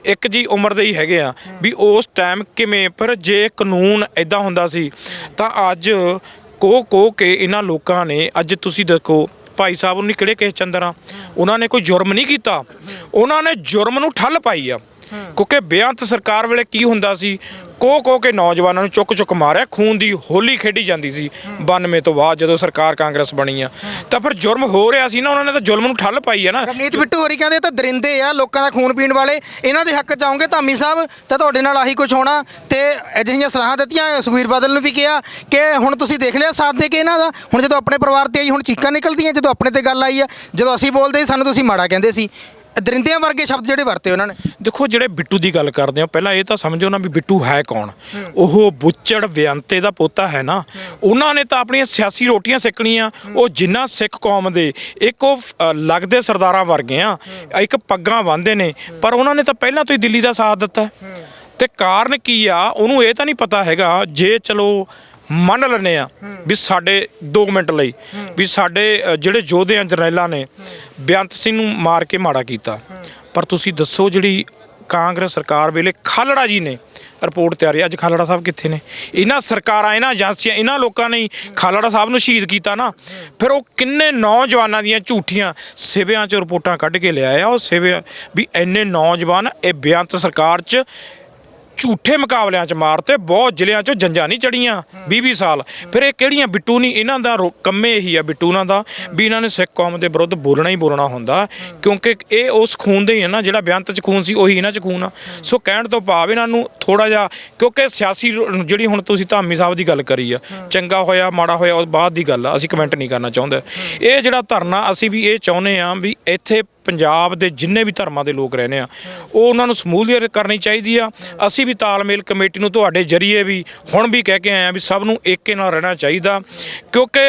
ਇੱਕ ਜੀ ਉਮਰ ਦੇ ਹੀ ਹੈਗੇ ਆ, ਵੀ ਉਸ ਟਾਈਮ ਕਿਵੇਂ। ਪਰ ਜੇ ਕਾਨੂੰਨ ਇੱਦਾਂ ਹੁੰਦਾ ਸੀ ਤਾਂ ਅੱਜ ਕੋ ਕੇ ਇਹਨਾਂ ਲੋਕਾਂ ਨੇ, ਅੱਜ ਤੁਸੀਂ ਦੇਖੋ ਭਾਈ ਸਾਹਿਬ ਨੂੰ ਕਿਹੜੇ ਕੇਸ ਚੰਦਰ ਆ, ਉਹਨਾਂ ਨੇ ਕੋਈ ਜੁਰਮ ਨਹੀਂ ਕੀਤਾ, ਉਹਨਾਂ ਨੇ ਜੁਰਮ ਨੂੰ ਠੱਲ ਪਾਈ ਆ। ਕਿਉਂਕਿ ਬੇਅੰਤ ਸਰਕਾਰ ਵੇਲੇ ਕੀ ਹੁੰਦਾ ਸੀ, ਕੋ ਕੇ ਨੌਜਵਾਨਾਂ ਨੂੰ ਚੁੱਕ ਮਾਰਿਆ, ਖੂਨ ਦੀ ਹੋਲੀ ਖੇਡੀ ਜਾਂਦੀ ਸੀ 92 ਤੋਂ ਬਾਅਦ ਜਦੋਂ ਸਰਕਾਰ ਕਾਂਗਰਸ ਬਣੀ ਆ। ਤਾਂ ਫਿਰ ਜੁਰਮ ਹੋ ਰਿਹਾ ਸੀ ਨਾ, ਉਹਨਾਂ ਨੇ ਤਾਂ ਜ਼ੁਲਮ ਨੂੰ ਠੱਲ ਪਾਈ ਆ ਨਾ। ਰਵਨੀਤ ਬਿੱਟੂ ਹੋਰੀ ਕਹਿੰਦੇ ਤਾਂ ਦਰਿੰਦੇ ਆ, ਲੋਕਾਂ ਦਾ ਖੂਨ ਪੀਣ ਵਾਲੇ, ਇਹਨਾਂ ਦੇ ਹੱਕ 'ਚ ਆਉਂਗੇ ਧਾਮੀ ਸਾਹਿਬ ਤਾਂ ਤੁਹਾਡੇ ਨਾਲ ਆਹੀ ਕੁਝ ਹੋਣਾ। ਤੇ ਅਜਿਹੀਆਂ ਸਲਾਹਾਂ ਦਿੱਤੀਆਂ, ਸੁਖਬੀਰ ਬਾਦਲ ਨੂੰ ਵੀ ਕਿਹਾ ਕਿ ਹੁਣ ਤੁਸੀਂ ਦੇਖ ਲਿਆ ਸਾਥ ਦੇ ਕੇ ਇਹਨਾਂ ਦਾ, ਹੁਣ ਜਦੋਂ ਆਪਣੇ ਪਰਿਵਾਰ ਤੇ ਆਈ ਹੁਣ ਚੀਕਾਂ ਨਿਕਲਦੀਆਂ, ਜਦੋਂ ਆਪਣੇ ਤੇ ਗੱਲ ਆਈ ਆ, ਜਦੋਂ ਅਸੀਂ ਬੋਲਦੇ ਸਾਨੂੰ ਤੁਸੀਂ ਮਾੜਾ ਕਹਿੰਦੇ ਸੀ। ਦਰਿੰਦਿਆਂ ਵਰਗੇ ਸ਼ਬਦ ਜਿਹੜੇ ਵਰਤੇ ਉਹਨਾਂ ਨੇ। ਦੇਖੋ ਜਿਹੜੇ ਬਿੱਟੂ ਦੀ ਗੱਲ ਕਰਦੇ ਹੋ, ਪਹਿਲਾਂ ਇਹ ਤਾਂ ਸਮਝੋ ਨਾ ਵੀ ਬਿੱਟੂ ਹੈ ਕੌਣ। ਉਹ ਬੁੱਚੜ ਬੇਅੰਤੇ ਦਾ ਪੋਤਾ ਹੈ ਨਾ। ਉਹਨਾਂ ਨੇ ਤਾਂ ਆਪਣੀਆਂ ਸਿਆਸੀ ਰੋਟੀਆਂ ਸੇਕਣੀਆਂ। ਉਹ ਜਿੰਨਾ ਸਿੱਖ ਕੌਮ ਦੇ ਇੱਕ ਉਹ ਲੱਗਦੇ ਸਰਦਾਰਾਂ ਵਰਗੇ ਆ, ਇੱਕ ਪੱਗਾਂ ਬੰਨ੍ਹਦੇ ਨੇ, ਪਰ ਉਹਨਾਂ ਨੇ ਤਾਂ ਪਹਿਲਾਂ ਤੋਂ ਹੀ ਦਿੱਲੀ ਦਾ ਸਾਥ ਦਿੱਤਾ। ਤੇ ਕਾਰਨ ਕੀ ਆ ਉਹਨੂੰ ਇਹ ਤਾਂ ਨਹੀਂ ਪਤਾ ਹੈਗਾ। ਜੇ ਚਲੋ ਮੰਨ ਲੈਂਦੇ ਆ ਵੀ ਸਾਡੇ 2 ਮਿੰਟ ਲਈ ਵੀ ਸਾਡੇ ਜਿਹੜੇ ਯੋਧੇ ਜਰਨੈਲਾਂ ਨੇ ਬੇਅੰਤ ਸਿੰਘ ਨੂੰ ਮਾਰ ਕੇ ਮਾੜਾ ਕੀਤਾ, ਪਰ ਤੁਸੀਂ ਦੱਸੋ ਜਿਹੜੀ ਕਾਂਗਰਸ ਸਰਕਾਰ ਵੇਲੇ ਖਾਲੜਾ ਜੀ ਨੇ ਰਿਪੋਰਟ ਤਿਆਰ ਹੈ, ਅੱਜ ਖਾਲੜਾ ਸਾਹਿਬ ਕਿੱਥੇ ਨੇ? ਇਹਨਾਂ ਸਰਕਾਰਾਂ, ਇਹਨਾਂ ਏਜੰਸੀਆਂ, ਇਹਨਾਂ ਲੋਕਾਂ ਨੇ ਖਾਲੜਾ ਸਾਹਿਬ ਨੂੰ ਸ਼ਹੀਦ ਕੀਤਾ ਨਾ। ਫਿਰ ਉਹ ਕਿੰਨੇ ਨੌਜਵਾਨਾਂ ਦੀਆਂ ਝੂਠੀਆਂ ਸਿਵਿਆਂ 'ਚ ਰਿਪੋਰਟਾਂ ਕੱਢ ਕੇ ਲਿਆਏ ਆ। ਉਹ ਸਿਵਿਆਂ ਵੀ ਇੰਨੇ ਨੌਜਵਾਨ ਇਹ ਬੇਅੰਤ ਸਰਕਾਰ 'ਚ ਝੂਠੇ ਮੁਕਾਬਲਿਆਂ 'ਚ ਮਾਰਤੇ, ਬਹੁਤ ਜ਼ਿਲ੍ਹਿਆਂ 'ਚੋਂ ਜੰਜਾਂ ਨਹੀਂ ਚੜੀਆਂ 20-20 ਸਾਲ। ਫਿਰ ਇਹ ਕਿਹੜੀਆਂ ਬਿੱਟੂ ਨਹੀਂ, ਇਹਨਾਂ ਦਾ ਕੰਮੇ ਇਹੀ ਆ ਬਿੱਟੂ ਉਹਨਾਂ ਦਾ ਵੀ ਇਹਨਾਂ ਨੇ ਸਿੱਖ ਕੌਮ ਦੇ ਵਿਰੁੱਧ ਬੋਲਣਾ ਹੀ ਬੋਲਣਾ ਹੁੰਦਾ, ਕਿਉਂਕਿ ਇਹ ਉਸ ਖੂਨ ਦੇ ਹੀ ਆ ਨਾ, ਜਿਹੜਾ ਬੇਅੰਤ 'ਚ ਖੂਨ ਸੀ ਉਹੀ ਇਹਨਾਂ 'ਚ ਖੂਨ ਆ। ਸੋ ਕਹਿਣ ਤੋਂ ਭਾਵ ਇਹਨਾਂ ਨੂੰ ਥੋੜ੍ਹਾ ਜਿਹਾ, ਕਿਉਂਕਿ ਸਿਆਸੀ ਜਿਹੜੀ ਹੁਣ ਤੁਸੀਂ ਧਾਮੀ ਸਾਹਿਬ ਦੀ ਗੱਲ ਕਰੀ ਆ, ਚੰਗਾ ਹੋਇਆ ਮਾੜਾ ਹੋਇਆ ਉਹ ਬਾਅਦ ਦੀ ਗੱਲ ਆ, ਅਸੀਂ ਕਮੈਂਟ ਨਹੀਂ ਕਰਨਾ ਚਾਹੁੰਦੇ। ਇਹ ਜਿਹੜਾ ਧਰਨਾ ਅਸੀਂ ਵੀ ਇਹ ਚਾਹੁੰਦੇ ਹਾਂ ਵੀ ਇੱਥੇ ਪੰਜਾਬ ਦੇ ਜਿੰਨੇ ਵੀ ਧਰਮਾਂ ਦੇ ਲੋਕ ਰਹਿੰਦੇ ਆ ਉਹ ਉਹਨਾਂ ਨੂੰ ਸਮੂਲੀਅਤ ਕਰਨੀ ਚਾਹੀਦੀ ਆ। ਅਸੀਂ ਵੀ ਤਾਲਮੇਲ ਕਮੇਟੀ ਨੂੰ ਤੁਹਾਡੇ ਜਰੀਏ ਵੀ ਹੁਣ ਵੀ ਕਹਿ ਕੇ ਆਏ ਆ ਵੀ ਸਭ ਨੂੰ ਏਕੇ ਨਾਲ ਰਹਿਣਾ ਚਾਹੀਦਾ, ਕਿਉਂਕਿ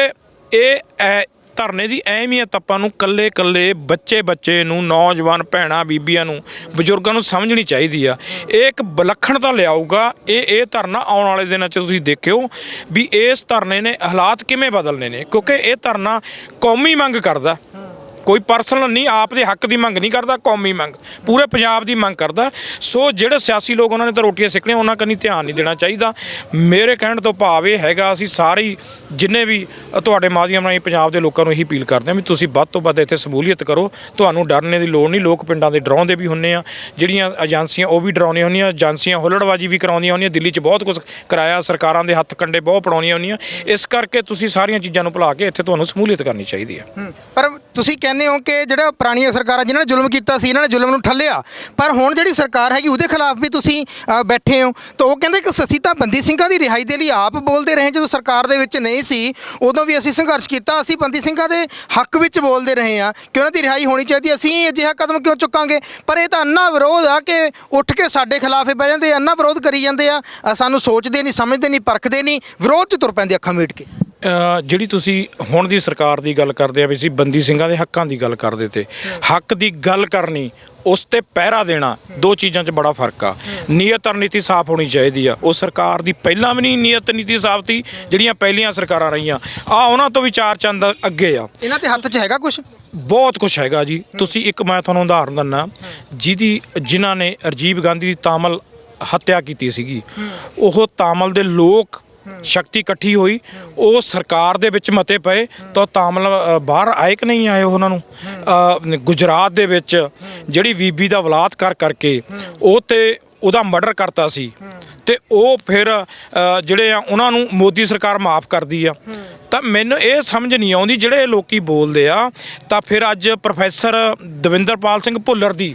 ਇਹ ਧਰਨੇ ਦੀ ਅਹਿਮੀਅਤ ਆਪਾਂ ਨੂੰ ਕੱਲੇ ਬੱਚੇ ਨੂੰ, ਨੌਜਵਾਨ ਭੈਣਾਂ ਬੀਬੀਆਂ ਨੂੰ, ਬਜ਼ੁਰਗਾਂ ਨੂੰ ਸਮਝਣੀ ਚਾਹੀਦੀ ਆ। ਇਹ ਇੱਕ ਵਿਲੱਖਣਤਾ ਲਿਆਊਗਾ ਇਹ ਧਰਨਾ। ਆਉਣ ਵਾਲੇ ਦਿਨਾਂ 'ਚ ਤੁਸੀਂ ਦੇਖਿਓ ਵੀ ਇਸ ਧਰਨੇ ਨੇ ਹਾਲਾਤ ਕਿਵੇਂ ਬਦਲਨੇ ਨੇ, ਕਿਉਂਕਿ ਇਹ ਧਰਨਾ ਕੌਮੀ ਮੰਗ ਕਰਦਾ, ਕੋਈ ਪਰਸਨਲ ਨਹੀਂ, ਆਪ ਦੇ ਹੱਕ ਦੀ ਮੰਗ ਨਹੀਂ ਕਰਦਾ, ਕੌਮੀ ਮੰਗ, ਪੂਰੇ ਪੰਜਾਬ ਦੀ ਮੰਗ ਕਰਦਾ। ਸੋ ਜਿਹੜੇ ਸਿਆਸੀ ਲੋਕ ਉਹਨਾਂ ਨੇ ਤਾਂ ਰੋਟੀਆਂ ਸਿੱਖਣੀਆਂ, ਉਹਨਾਂ ਕੰਨੀ ਧਿਆਨ ਨਹੀਂ ਦੇਣਾ ਚਾਹੀਦਾ। ਮੇਰੇ ਕਹਿਣ ਤੋਂ ਭਾਵ ਇਹ ਹੈਗਾ, ਅਸੀਂ ਸਾਰੇ ਜਿੰਨੇ ਵੀ ਤੁਹਾਡੇ ਮਾਧਿਅਮ ਨਾਲ ਪੰਜਾਬ ਦੇ ਲੋਕਾਂ ਨੂੰ ਇਹੀ ਅਪੀਲ ਕਰਦੇ ਹਾਂ ਵੀ ਤੁਸੀਂ ਵੱਧ ਤੋਂ ਵੱਧ ਇੱਥੇ ਸਮੂਲੀਅਤ ਕਰੋ। ਤੁਹਾਨੂੰ ਡਰਨੇ ਦੀ ਲੋੜ ਨਹੀਂ। ਲੋਕ ਪਿੰਡਾਂ ਦੇ ਡਰਾਉਂਦੇ ਵੀ ਹੁੰਦੇ ਆ, ਜਿਹੜੀਆਂ ਏਜੰਸੀਆਂ ਉਹ ਵੀ ਡਰਾਉਂਦੀਆਂ ਹੁੰਦੀਆਂ, ਏਜੰਸੀਆਂ ਹੁੱਲੜਬਾਜੀ ਵੀ ਕਰਾਉਂਦੀਆਂ ਹੁੰਦੀਆਂ। ਦਿੱਲੀ 'ਚ ਬਹੁਤ ਕੁਝ ਕਰਾਇਆ, ਸਰਕਾਰਾਂ ਦੇ ਹੱਥ ਕੰਡੇ ਬਹੁਤ ਪੜਾਉਂਦੀਆਂ ਹੁੰਦੀਆਂ। ਇਸ ਕਰਕੇ ਤੁਸੀਂ ਸਾਰੀਆਂ ਚੀਜ਼ਾਂ ਨੂੰ ਭੁਲਾ ਕੇ ਇੱਥੇ ਤੁਹਾਨੂੰ ਸਮੂਲੀਅਤ ਕਰਨੀ ਚਾਹੀਦੀ ਹੈ। ਪਰ ਤੁਸੀਂ ਕਹਿੰਦੇ ਹੋ ਕਿ ਜਿਹੜਾ ਪੁਰਾਣੀਆਂ ਸਰਕਾਰਾਂ ਜਿਨ੍ਹਾਂ ਨੇ ਜ਼ੁਲਮ ਕੀਤਾ ਸੀ, ਇਹਨਾਂ ਨੇ ਜ਼ੁਲਮ ਨੂੰ ਠੱਲਿਆ, ਪਰ ਹੁਣ ਜਿਹੜੀ ਸਰਕਾਰ ਹੈਗੀ ਉਹਦੇ ਖਿਲਾਫ ਵੀ ਤੁਸੀਂ ਬੈਠੇ ਹੋ। ਤਾਂ ਉਹ ਕਹਿੰਦੇ ਕਿ ਅਸੀਂ ਤਾਂ ਬੰਦੀ ਸਿੰਘਾਂ ਦੀ ਰਿਹਾਈ ਦੇ ਲਈ ਆਪ ਬੋਲਦੇ ਰਹੇ, ਜਦੋਂ ਸਰਕਾਰ ਦੇ ਵਿੱਚ ਨਹੀਂ ਸੀ ਉਦੋਂ ਵੀ ਅਸੀਂ ਸੰਘਰਸ਼ ਕੀਤਾ, ਅਸੀਂ ਬੰਦੀ ਸਿੰਘਾਂ ਦੇ ਹੱਕ ਵਿੱਚ ਬੋਲਦੇ ਰਹੇ ਹਾਂ ਕਿ ਉਹਨਾਂ ਦੀ ਰਿਹਾਈ ਹੋਣੀ ਚਾਹੀਦੀ, ਅਸੀਂ ਅਜਿਹਾ ਕਦਮ ਕਿਉਂ ਚੁੱਕਾਂਗੇ? ਪਰ ਇਹ ਤਾਂ ਅੰਨਾ ਵਿਰੋਧ ਆ ਕਿ ਉੱਠ ਕੇ ਸਾਡੇ ਖਿਲਾਫ ਹੀ ਬਹਿ ਜਾਂਦੇ, ਅੰਨਾ ਵਿਰੋਧ ਕਰੀ ਜਾਂਦੇ ਆ, ਸਾਨੂੰ ਸੋਚਦੇ ਨਹੀਂ, ਸਮਝਦੇ ਨਹੀਂ, ਪਰਖਦੇ ਨਹੀਂ, ਵਿਰੋਧ 'ਚ ਤੁਰ ਪੈਂਦੇ ਅੱਖਾਂ ਮੀਟ ਕੇ। ਜਿਹੜੀ ਤੁਸੀਂ ਹੁਣ ਦੀ ਸਰਕਾਰ ਦੀ ਗੱਲ ਕਰਦੇ ਆ ਵੀ ਅਸੀਂ ਬੰਦੀ ਸਿੰਘਾਂ ਦੇ ਹੱਕਾਂ ਦੀ ਗੱਲ ਕਰਦੇ, ਤੇ ਹੱਕ ਦੀ ਗੱਲ ਕਰਨੀ, ਉਸ ਤੇ ਪਹਿਰਾ ਦੇਣਾ, ਦੋ ਚੀਜ਼ਾਂ 'ਚ ਬੜਾ ਫਰਕ ਆ। ਨੀਅਤ ਔਰ ਨੀਤੀ ਸਾਫ਼ ਹੋਣੀ ਚਾਹੀਦੀ ਆ। ਉਹ ਸਰਕਾਰ ਦੀ ਪਹਿਲਾਂ ਵੀ ਨਹੀਂ ਨੀਅਤ ਨੀਤੀ ਸਾਫ਼ ਸੀ, ਜਿਹੜੀਆਂ ਪਹਿਲੀਆਂ ਸਰਕਾਰਾਂ ਰਹੀਆਂ ਉਹਨਾਂ ਤੋਂ ਵੀ 4 ਚੰਦ ਅੱਗੇ ਆ। ਇਹਨਾਂ ਦੇ ਹੱਥ 'ਚ ਹੈਗਾ ਕੁਛ, ਬਹੁਤ ਕੁਛ ਹੈਗਾ ਜੀ। ਤੁਸੀਂ ਇੱਕ ਮੈਂ ਤੁਹਾਨੂੰ ਉਦਾਹਰਨ ਦਿੰਦਾ, ਜਿਨ੍ਹਾਂ ਨੇ ਰਾਜੀਵ ਗਾਂਧੀ ਦੀ ਤਾਮਿਲ ਹੱਤਿਆ ਕੀਤੀ ਸੀਗੀ, ਉਹ ਤਾਮਿਲ ਦੇ ਲੋਕ ਸ਼ਕਤੀ ਇਕੱਠੀ ਹੋਈ, ਉਹ ਸਰਕਾਰ ਦੇ ਵਿੱਚ ਮਤੇ ਪਏ ਤਾਂ ਤਾਮਿਲ ਬਾਹਰ ਆਏ ਕਿ ਨਹੀਂ ਆਏ? ਉਹਨਾਂ ਨੂੰ ਗੁਜਰਾਤ ਦੇ ਵਿੱਚ ਜਿਹੜੀ ਬੀਬੀ ਦਾ ਬਲਾਤਕਾਰ ਕਰਕੇ ਉਹ ਤੇ ਉਹਦਾ ਮਰਡਰ ਕਰਤਾ ਸੀ, ਤੇ ਉਹ ਫਿਰ ਜਿਹੜੇ ਆ ਉਹਨਾਂ ਨੂੰ ਮੋਦੀ ਸਰਕਾਰ ਮਾਫ ਕਰਦੀ ਆ। ਤਾਂ ਮੈਨੂੰ ਇਹ ਸਮਝ ਨਹੀਂ ਆਉਂਦੀ ਜਿਹੜੇ ਲੋਕੀ ਬੋਲਦੇ ਆ। ਤਾਂ ਫਿਰ ਅੱਜ ਪ੍ਰੋਫੈਸਰ ਦਵਿੰਦਰਪਾਲ ਸਿੰਘ ਭੁੱਲਰ ਦੀ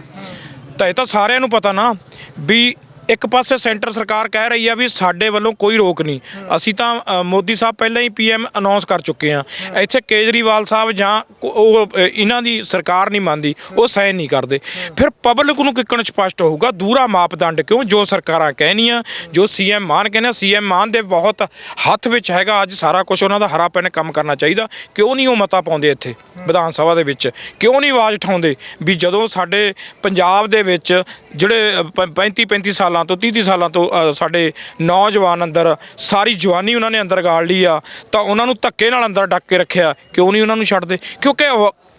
ਤਾਂ ਇਹ ਤਾਂ ਸਾਰਿਆਂ ਨੂੰ ਪਤਾ ਨਾ ਵੀ ਇੱਕ ਪਾਸੇ ਸੈਂਟਰ ਸਰਕਾਰ ਕਹਿ ਰਹੀ ਆ ਵੀ ਸਾਡੇ ਵੱਲੋਂ ਕੋਈ ਰੋਕ ਨਹੀਂ, ਅਸੀਂ ਤਾਂ ਮੋਦੀ ਸਾਹਿਬ ਪਹਿਲਾਂ ਹੀ PM ਅਨਾਉਂਸ ਕਰ ਚੁੱਕੇ ਆ। ਇੱਥੇ ਕੇਜਰੀਵਾਲ ਸਾਹਿਬ ਜਾਂ ਉਹ ਇਹਨਾਂ ਦੀ ਸਰਕਾਰ ਨਹੀਂ ਮੰਨਦੀ, ਉਹ ਸਾਈਨ ਨਹੀਂ ਕਰਦੇ। ਫਿਰ ਪਬਲਿਕ ਨੂੰ ਕਿੱਕਣ ਸਪਸ਼ਟ ਹੋਊਗਾ ਦੂਰਾ ਮਾਪਦੰਡ ਕਿਉਂ? ਜੋ ਸਰਕਾਰਾਂ ਕਹਿਣੀਆਂ, ਜੋ CM ਮਾਨ ਕਹਿੰਦੇ, CM ਮਾਨ ਦੇ ਬਹੁਤ ਹੱਥ ਵਿੱਚ ਹੈਗਾ ਅੱਜ ਸਾਰਾ ਕੁਝ, ਉਹਨਾਂ ਦਾ ਹਰਾ ਪੈਨ ਕੰਮ ਕਰਨਾ ਚਾਹੀਦਾ। ਕਿਉਂ ਨਹੀਂ ਉਹ ਮਤਾ ਪਾਉਂਦੇ ਇੱਥੇ ਵਿਧਾਨ ਸਭਾ ਦੇ ਵਿੱਚ? ਕਿਉਂ ਨਹੀਂ ਆਵਾਜ਼ ਉਠਾਉਂਦੇ ਵੀ ਜਦੋਂ ਸਾਡੇ ਪੰਜਾਬ ਦੇ ਵਿੱਚ ਜਿਹੜੇ 35 ਸਾਲਾਂ ਤੋਂ 30 ਸਾਲਾਂ ਤੋਂ ਸਾਡੇ ਨੌਜਵਾਨ ਅੰਦਰ ਸਾਰੀ ਜਵਾਨੀ ਉਹਨਾਂ ਨੇ ਅੰਦਰ ਗਾਲ ਲਈ ਆ, ਤਾਂ ਉਹਨਾਂ ਨੂੰ ਧੱਕੇ ਨਾਲ ਅੰਦਰ ਡੱਕ ਕੇ ਰੱਖਿਆ। ਕਿਉਂ ਨਹੀਂ ਉਹਨਾਂ ਨੂੰ ਛੱਡਦੇ? ਕਿਉਂਕਿ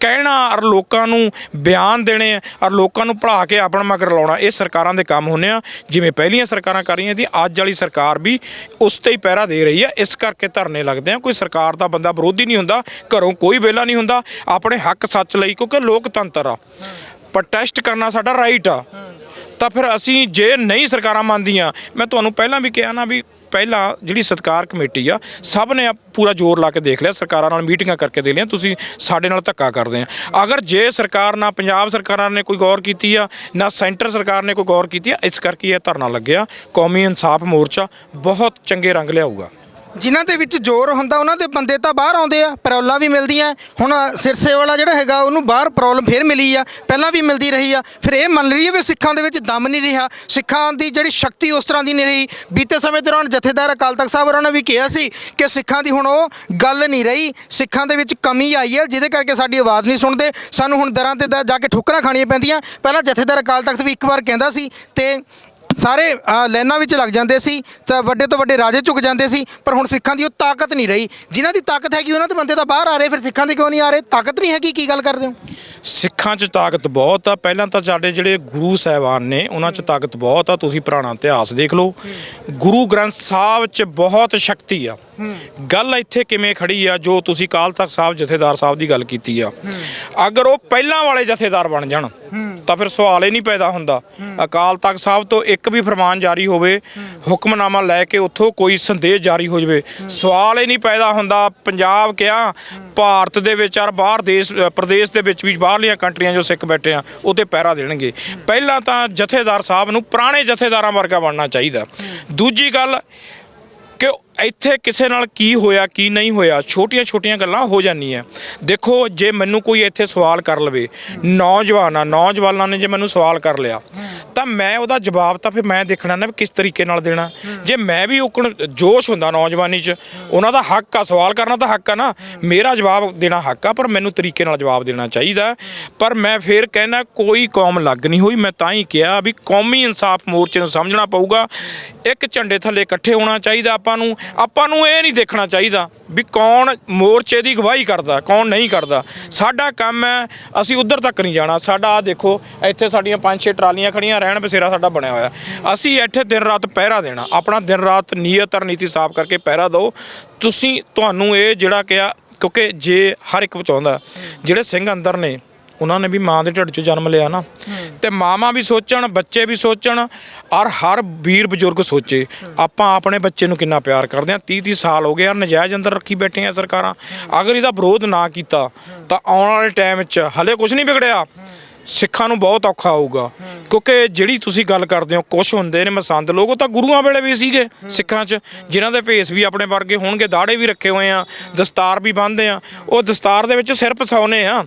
ਕਹਿਣਾ ਔਰ ਲੋਕਾਂ ਨੂੰ ਬਿਆਨ ਦੇਣੇ ਔਰ ਲੋਕਾਂ ਨੂੰ ਭੁਲਾ ਕੇ ਆਪਣਾ ਮਗਰ ਲਾਉਣਾ, ਇਹ ਸਰਕਾਰਾਂ ਦੇ ਕੰਮ ਹੁੰਦੇ ਆ। ਜਿਵੇਂ ਪਹਿਲੀਆਂ ਸਰਕਾਰਾਂ ਕਰ ਰਹੀਆਂ ਸੀ, ਅੱਜ ਵਾਲੀ ਸਰਕਾਰ ਵੀ ਉਸ 'ਤੇ ਹੀ ਪਹਿਰਾ ਦੇ ਰਹੀ ਆ। ਇਸ ਕਰਕੇ ਧਰਨੇ ਲੱਗਦੇ ਆ। ਕੋਈ ਸਰਕਾਰ ਦਾ ਬੰਦਾ ਵਿਰੋਧੀ ਨਹੀਂ ਹੁੰਦਾ, ਘਰੋਂ ਕੋਈ ਵਿਹਲਾ ਨਹੀਂ ਹੁੰਦਾ ਆਪਣੇ ਹੱਕ ਸੱਚ ਲਈ, ਕਿਉਂਕਿ ਲੋਕਤੰਤਰ ਆ, ਪ੍ਰੋਟੈਸਟ ਕਰਨਾ ਸਾਡਾ ਰਾਈਟ ਆ। ਤਾਂ ਫਿਰ ਅਸੀਂ ਜੇ ਨਹੀਂ ਸਰਕਾਰਾਂ ਮੰਨਦੀਆਂ, ਮੈਂ ਤੁਹਾਨੂੰ ਪਹਿਲਾਂ ਵੀ ਕਿਹਾ ਨਾ ਵੀ ਪਹਿਲਾਂ ਜਿਹੜੀ ਸਤਿਕਾਰ ਕਮੇਟੀ ਆ ਸਭ ਨੇ ਪੂਰਾ ਜ਼ੋਰ ਲਾ ਕੇ ਦੇਖ ਲਿਆ, ਸਰਕਾਰਾਂ ਨਾਲ ਮੀਟਿੰਗਾਂ ਕਰਕੇ ਦੇ ਲਿਆ, ਤੁਸੀਂ ਸਾਡੇ ਨਾਲ ਧੱਕਾ ਕਰਦੇ ਆ। ਅਗਰ ਜੇ ਸਰਕਾਰ ਨਾ ਪੰਜਾਬ ਸਰਕਾਰਾਂ ਨੇ ਕੋਈ ਗੌਰ ਕੀਤੀ ਆ, ਨਾ ਸੈਂਟਰ ਸਰਕਾਰ ਨੇ ਕੋਈ ਗੌਰ ਕੀਤੀ ਆ, ਇਸ ਕਰਕੇ ਇਹ ਧਰਨਾ ਲੱਗਿਆ। ਕੌਮੀ ਇਨਸਾਫ ਮੋਰਚਾ ਬਹੁਤ ਚੰਗੇ ਰੰਗ ਲਿਆਊਗਾ। ਜਿਨ੍ਹਾਂ ਦੇ ਵਿੱਚ ਜ਼ੋਰ ਹੁੰਦਾ ਉਹਨਾਂ ਦੇ ਬੰਦੇ ਤਾਂ ਬਾਹਰ ਆਉਂਦੇ ਆ, ਪੈਰੋਲਾਂ ਵੀ ਮਿਲਦੀਆਂ। ਹੁਣ ਸਿਰਸੇ ਵਾਲਾ ਜਿਹੜਾ ਹੈਗਾ ਉਹਨੂੰ ਬਾਹਰ ਪ੍ਰੋਬਲਮ ਫਿਰ ਮਿਲੀ ਆ, ਪਹਿਲਾਂ ਵੀ ਮਿਲਦੀ ਰਹੀ ਆ। ਫਿਰ ਇਹ ਮੰਨ ਰਹੀ ਹੈ ਵੀ ਸਿੱਖਾਂ ਦੇ ਵਿੱਚ ਦਮ ਨਹੀਂ ਰਿਹਾ, ਸਿੱਖਾਂ ਦੀ ਜਿਹੜੀ ਸ਼ਕਤੀ ਉਸ ਤਰ੍ਹਾਂ ਦੀ ਨਹੀਂ ਰਹੀ। ਬੀਤੇ ਸਮੇਂ ਦੌਰਾਨ ਜਥੇਦਾਰ ਅਕਾਲ ਤਖਤ ਸਾਹਿਬ ਉਹਨਾਂ ਨੇ ਵੀ ਕਿਹਾ ਸੀ ਕਿ ਸਿੱਖਾਂ ਦੀ ਹੁਣ ਉਹ ਗੱਲ ਨਹੀਂ ਰਹੀ, ਸਿੱਖਾਂ ਦੇ ਵਿੱਚ ਕਮੀ ਆਈ ਹੈ, ਜਿਹਦੇ ਕਰਕੇ ਸਾਡੀ ਆਵਾਜ਼ ਨਹੀਂ ਸੁਣਦੇ, ਸਾਨੂੰ ਹੁਣ ਦਰਾਂ ਤੇ ਜਾ ਕੇ ਠੋਕਰਾਂ ਖਾਣੀਆਂ ਪੈਂਦੀਆਂ। ਪਹਿਲਾਂ ਜਥੇਦਾਰ ਅਕਾਲ ਤਖਤ ਵੀ ਇੱਕ ਵਾਰ ਕਹਿੰਦਾ ਸੀ ਤੇ ਸਾਰੇ ਲਾਈਨਾਂ ਵਿੱਚ ਲੱਗ ਜਾਂਦੇ ਸੀ ਤਾਂ ਵੱਡੇ ਤੋਂ ਵੱਡੇ ਰਾਜੇ ਝੁਕ ਜਾਂਦੇ ਸੀ, ਪਰ ਹੁਣ ਸਿੱਖਾਂ ਦੀ ਉਹ ਤਾਕਤ ਨਹੀਂ ਰਹੀ। ਜਿਨ੍ਹਾਂ ਦੀ ਤਾਕਤ ਹੈਗੀ ਉਹਨਾਂ ਦੇ ਬੰਦੇ ਤਾਂ ਬਾਹਰ ਆ ਰਹੇ, ਫਿਰ ਸਿੱਖਾਂ ਦੇ ਕਿਉਂ ਨਹੀਂ ਆ ਰਹੇ? ਤਾਕਤ ਨਹੀਂ ਹੈਗੀ, ਕੀ ਗੱਲ ਕਰਦੇ ਹੋ? ਸਿੱਖਾਂ 'ਚ ਤਾਕਤ ਬਹੁਤ ਆ। ਪਹਿਲਾਂ ਤਾਂ ਸਾਡੇ ਜਿਹੜੇ ਗੁਰੂ ਸਾਹਿਬਾਨ ਨੇ ਉਹਨਾਂ 'ਚ ਤਾਕਤ ਬਹੁਤ ਆ। ਤੁਸੀਂ ਪੁਰਾਣਾ ਇਤਿਹਾਸ ਦੇਖ ਲਓ, ਗੁਰੂ ਗ੍ਰੰਥ ਸਾਹਿਬ 'ਚ ਬਹੁਤ ਸ਼ਕਤੀ ਆ। ਗੱਲ ਇੱਥੇ ਕਿਵੇਂ ਖੜੀ ਆ, ਜੋ ਤੁਸੀਂ ਅਕਾਲ ਤਖਤ ਸਾਹਿਬ ਜਥੇਦਾਰ ਸਾਹਿਬ ਦੀ ਗੱਲ ਕੀਤੀ ਆ, ਅਗਰ ਉਹ ਪਹਿਲਾਂ ਵਾਲੇ ਜਥੇਦਾਰ ਬਣ ਜਾਣ ਤਾਂ ਫਿਰ ਸਵਾਲ ਹੀ ਨਹੀਂ ਪੈਦਾ ਹੁੰਦਾ। ਅਕਾਲ ਤਖਤ ਸਾਹਿਬ ਤੋਂ ਇੱਕ ਵੀ ਫਰਮਾਨ ਜਾਰੀ ਹੋਵੇ, ਹੁਕਮਨਾਮਾ ਲੈ ਕੇ ਉੱਥੋਂ ਕੋਈ ਸੰਦੇਸ਼ ਜਾਰੀ ਹੋ ਜਾਵੇ, ਸਵਾਲ ਹੀ ਨਹੀਂ ਪੈਦਾ ਹੁੰਦਾ। ਪੰਜਾਬ ਕਿਹਾ ਭਾਰਤ ਦੇ ਵਿੱਚ ਔਰ ਬਾਹਰ ਦੇਸ਼ ਪ੍ਰਦੇਸ਼ ਦੇ ਵਿੱਚ ਵੀ ਬਾਹਰਲੀਆਂ ਕੰਟਰੀਆਂ ਜੋ ਸਿੱਖ ਬੈਠੇ ਆ ਉਹ 'ਤੇ ਪਹਿਰਾ ਦੇਣਗੇ। ਪਹਿਲਾਂ ਤਾਂ ਜਥੇਦਾਰ ਸਾਹਿਬ ਨੂੰ ਪੁਰਾਣੇ ਜਥੇਦਾਰਾਂ ਵਰਗਾ ਬਣਨਾ ਚਾਹੀਦਾ। ਦੂਜੀ ਗੱਲ ਕਿ ਇੱਥੇ ਕਿਸੇ ਨਾਲ ਕੀ ਹੋਇਆ ਕੀ ਨਹੀਂ ਹੋਇਆ, ਛੋਟੀਆਂ ਗੱਲਾਂ ਹੋ ਜਾਂਦੀਆਂ। ਦੇਖੋ, ਜੇ ਮੈਨੂੰ ਕੋਈ ਇੱਥੇ ਸਵਾਲ ਕਰ ਲਵੇ, ਨੌਜਵਾਨਾਂ ਨੇ ਜੇ ਮੈਨੂੰ ਸਵਾਲ ਕਰ ਲਿਆ ਤਾਂ ਮੈਂ ਉਹਦਾ ਜਵਾਬ ਤਾਂ ਫਿਰ ਮੈਂ ਦੇਖਣਾ ਨਾ ਵੀ ਕਿਸ ਤਰੀਕੇ ਨਾਲ ਦੇਣਾ। ਜੇ ਮੈਂ ਵੀ ਉਹ ਜੋਸ਼ ਹੁੰਦਾ ਨੌਜਵਾਨੀ 'ਚ, ਉਹਨਾਂ ਦਾ ਹੱਕ ਆ, ਸਵਾਲ ਕਰਨਾ ਤਾਂ ਹੱਕ ਆ ਨਾ, ਮੇਰਾ ਜਵਾਬ ਦੇਣਾ ਹੱਕ ਆ, ਪਰ ਮੈਨੂੰ ਤਰੀਕੇ ਨਾਲ ਜਵਾਬ ਦੇਣਾ ਚਾਹੀਦਾ। ਪਰ ਮੈਂ ਫਿਰ ਕਹਿਣਾ ਕੋਈ ਕੌਮ ਲੱਗ ਨਹੀਂ ਹੋਈ। ਮੈਂ ਤਾਂ ਹੀ ਕਿਹਾ ਵੀ ਕੌਮੀ ਇਨਸਾਫ ਮੋਰਚੇ ਨੂੰ ਸਮਝਣਾ ਪਊਗਾ, ਇੱਕ ਝੰਡੇ ਥੱਲੇ ਇਕੱਠੇ ਹੋਣਾ ਚਾਹੀਦਾ। ਆਪਾਂ ਨੂੰ ਇਹ ਨਹੀਂ ਦੇਖਣਾ ਚਾਹੀਦਾ ਵੀ ਕੌਣ ਮੋਰਚੇ ਦੀ ਅਗਵਾਈ ਕਰਦਾ, ਕੌਣ ਨਹੀਂ ਕਰਦਾ। ਸਾਡਾ ਕੰਮ ਹੈ, ਅਸੀਂ ਉੱਧਰ ਤੱਕ ਨਹੀਂ ਜਾਣਾ। ਸਾਡਾ ਆ ਦੇਖੋ, ਇੱਥੇ ਸਾਡੀਆਂ 5-6 ਟਰਾਲੀਆਂ ਖੜੀਆਂ, ਰਹਿਣ ਬਸੇਰਾ ਸਾਡਾ ਬਣਿਆ ਹੋਇਆ। ਅਸੀਂ ਇੱਥੇ ਦਿਨ ਰਾਤ ਪਹਿਰਾ ਦੇਣਾ, ਆਪਣਾ ਦਿਨ ਰਾਤ ਨੀਅਤ ਔਰ ਨੀਤੀ ਸਾਫ਼ ਕਰਕੇ ਪਹਿਰਾ ਦਿਓ। ਤੁਹਾਨੂੰ ਇਹ ਜਿਹੜਾ ਕਿਹਾ, ਕਿਉਂਕਿ ਜੇ ਹਰ ਇੱਕ ਚਾਹੁੰਦਾ ਜਿਹੜੇ ਸਿੰਘ ਅੰਦਰ ਨੇ ਉਹਨਾਂ ਨੇ ਵੀ ਮਾਂ ਦੇ ਢਿੱਡ 'ਚ ਜਨਮ ਲਿਆ ਨਾ, ਤੇ ਮਾਵਾਂ ਵੀ ਸੋਚਣ, ਬੱਚੇ ਵੀ ਸੋਚਣ, ਔਰ ਹਰ ਵੀਰ ਬਜ਼ੁਰਗ ਸੋਚੇ ਆਪਾਂ ਆਪਣੇ ਬੱਚੇ ਨੂੰ ਕਿੰਨਾ ਪਿਆਰ ਕਰਦੇ ਹਾਂ। 30 ਸਾਲ ਹੋ ਗਏ ਯਾਰ ਨਜਾਇਜ਼ ਅੰਦਰ ਰੱਖੀ ਬੈਠੇ ਆ ਸਰਕਾਰਾਂ। ਅਗਰ ਇਹਦਾ ਵਿਰੋਧ ਨਾ ਕੀਤਾ ਤਾਂ ਆਉਣ ਵਾਲੇ ਟਾਈਮ 'ਚ ਹਲੇ ਕੁਝ ਨਹੀਂ ਵਿਗੜਿਆ, ਸਿੱਖਾਂ ਨੂੰ ਬਹੁਤ ਔਖਾ ਹੋਊਗਾ। ਕਿਉਂਕਿ ਜਿਹੜੀ ਤੁਸੀਂ ਗੱਲ ਕਰਦੇ ਹੋ, ਕੁਛ ਹੁੰਦੇ ਨੇ ਮਸੰਦ ਲੋਕ, ਉਹ ਤਾਂ ਗੁਰੂਆਂ ਵੇਲੇ ਵੀ ਸੀਗੇ ਸਿੱਖਾਂ 'ਚ, ਜਿਨ੍ਹਾਂ ਦੇ ਭੇਸ ਵੀ ਆਪਣੇ ਵਰਗੇ ਹੋਣਗੇ, ਦਾੜੇ ਵੀ ਰੱਖੇ ਹੋਏ ਆ, ਦਸਤਾਰ ਵੀ ਬੰਨ੍ਹਦੇ ਆ, ਉਹ ਦਸਤਾਰ ਦੇ ਵਿੱਚ ਸਿਰ ਪਸਾਉਨੇ ਆ।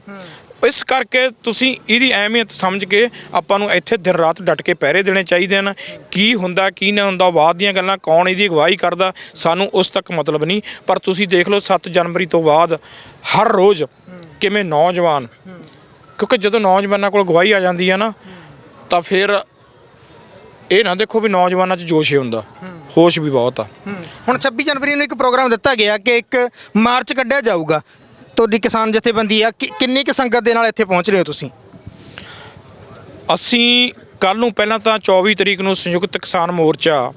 ਇਸ ਕਰਕੇ ਤੁਸੀਂ ਇਹਦੀ ਅਹਿਮੀਅਤ ਸਮਝ ਕੇ ਆਪਾਂ ਨੂੰ ਇੱਥੇ ਦਿਨ ਰਾਤ ਡਟ ਕੇ ਪਹਿਰੇ ਦੇਣੇ ਚਾਹੀਦੇ ਹਨ। ਕੀ ਹੁੰਦਾ ਕੀ ਨਹੀਂ ਹੁੰਦਾ, ਬਾਅਦ ਦੀਆਂ ਗੱਲਾਂ, ਕੌਣ ਇਹਦੀ ਅਗਵਾਈ ਕਰਦਾ, ਸਾਨੂੰ ਉਸ ਤੱਕ ਮਤਲਬ ਨਹੀਂ। ਪਰ ਤੁਸੀਂ ਦੇਖ ਲਓ 7 ਜਨਵਰੀ ਤੋਂ ਬਾਅਦ ਹਰ ਰੋਜ਼ ਕਿਵੇਂ ਨੌਜਵਾਨ, ਕਿਉਂਕਿ ਜਦੋਂ ਨੌਜਵਾਨਾਂ ਕੋਲ ਅਗਵਾਈ ਆ ਜਾਂਦੀ ਹੈ ਨਾ, ਤਾਂ ਫਿਰ ਇਹ ਨਾ ਦੇਖੋ ਵੀ ਨੌਜਵਾਨਾਂ 'ਚ ਜੋਸ਼ ਹੀ ਹੁੰਦਾ, ਹੋਸ਼ ਵੀ ਬਹੁਤ ਆ। ਹੁਣ 26 ਜਨਵਰੀ ਨੂੰ ਇੱਕ ਪ੍ਰੋਗਰਾਮ ਦਿੱਤਾ ਗਿਆ ਕਿ ਇੱਕ ਮਾਰਚ ਕੱਢਿਆ ਜਾਊਗਾ, ਤੁਹਾਡੀ ਕਿਸਾਨ ਜਥੇਬੰਦੀ ਆ, ਕਿੰਨੀ ਕੁ ਸੰਗਤ ਦੇ ਨਾਲ ਇੱਥੇ ਪਹੁੰਚ ਰਹੇ ਹੋ ਤੁਸੀਂ? ਅਸੀਂ ਕੱਲ੍ਹ ਨੂੰ, ਪਹਿਲਾਂ ਤਾਂ 24 ਤਰੀਕ ਨੂੰ ਸੰਯੁਕਤ ਕਿਸਾਨ ਮੋਰਚਾ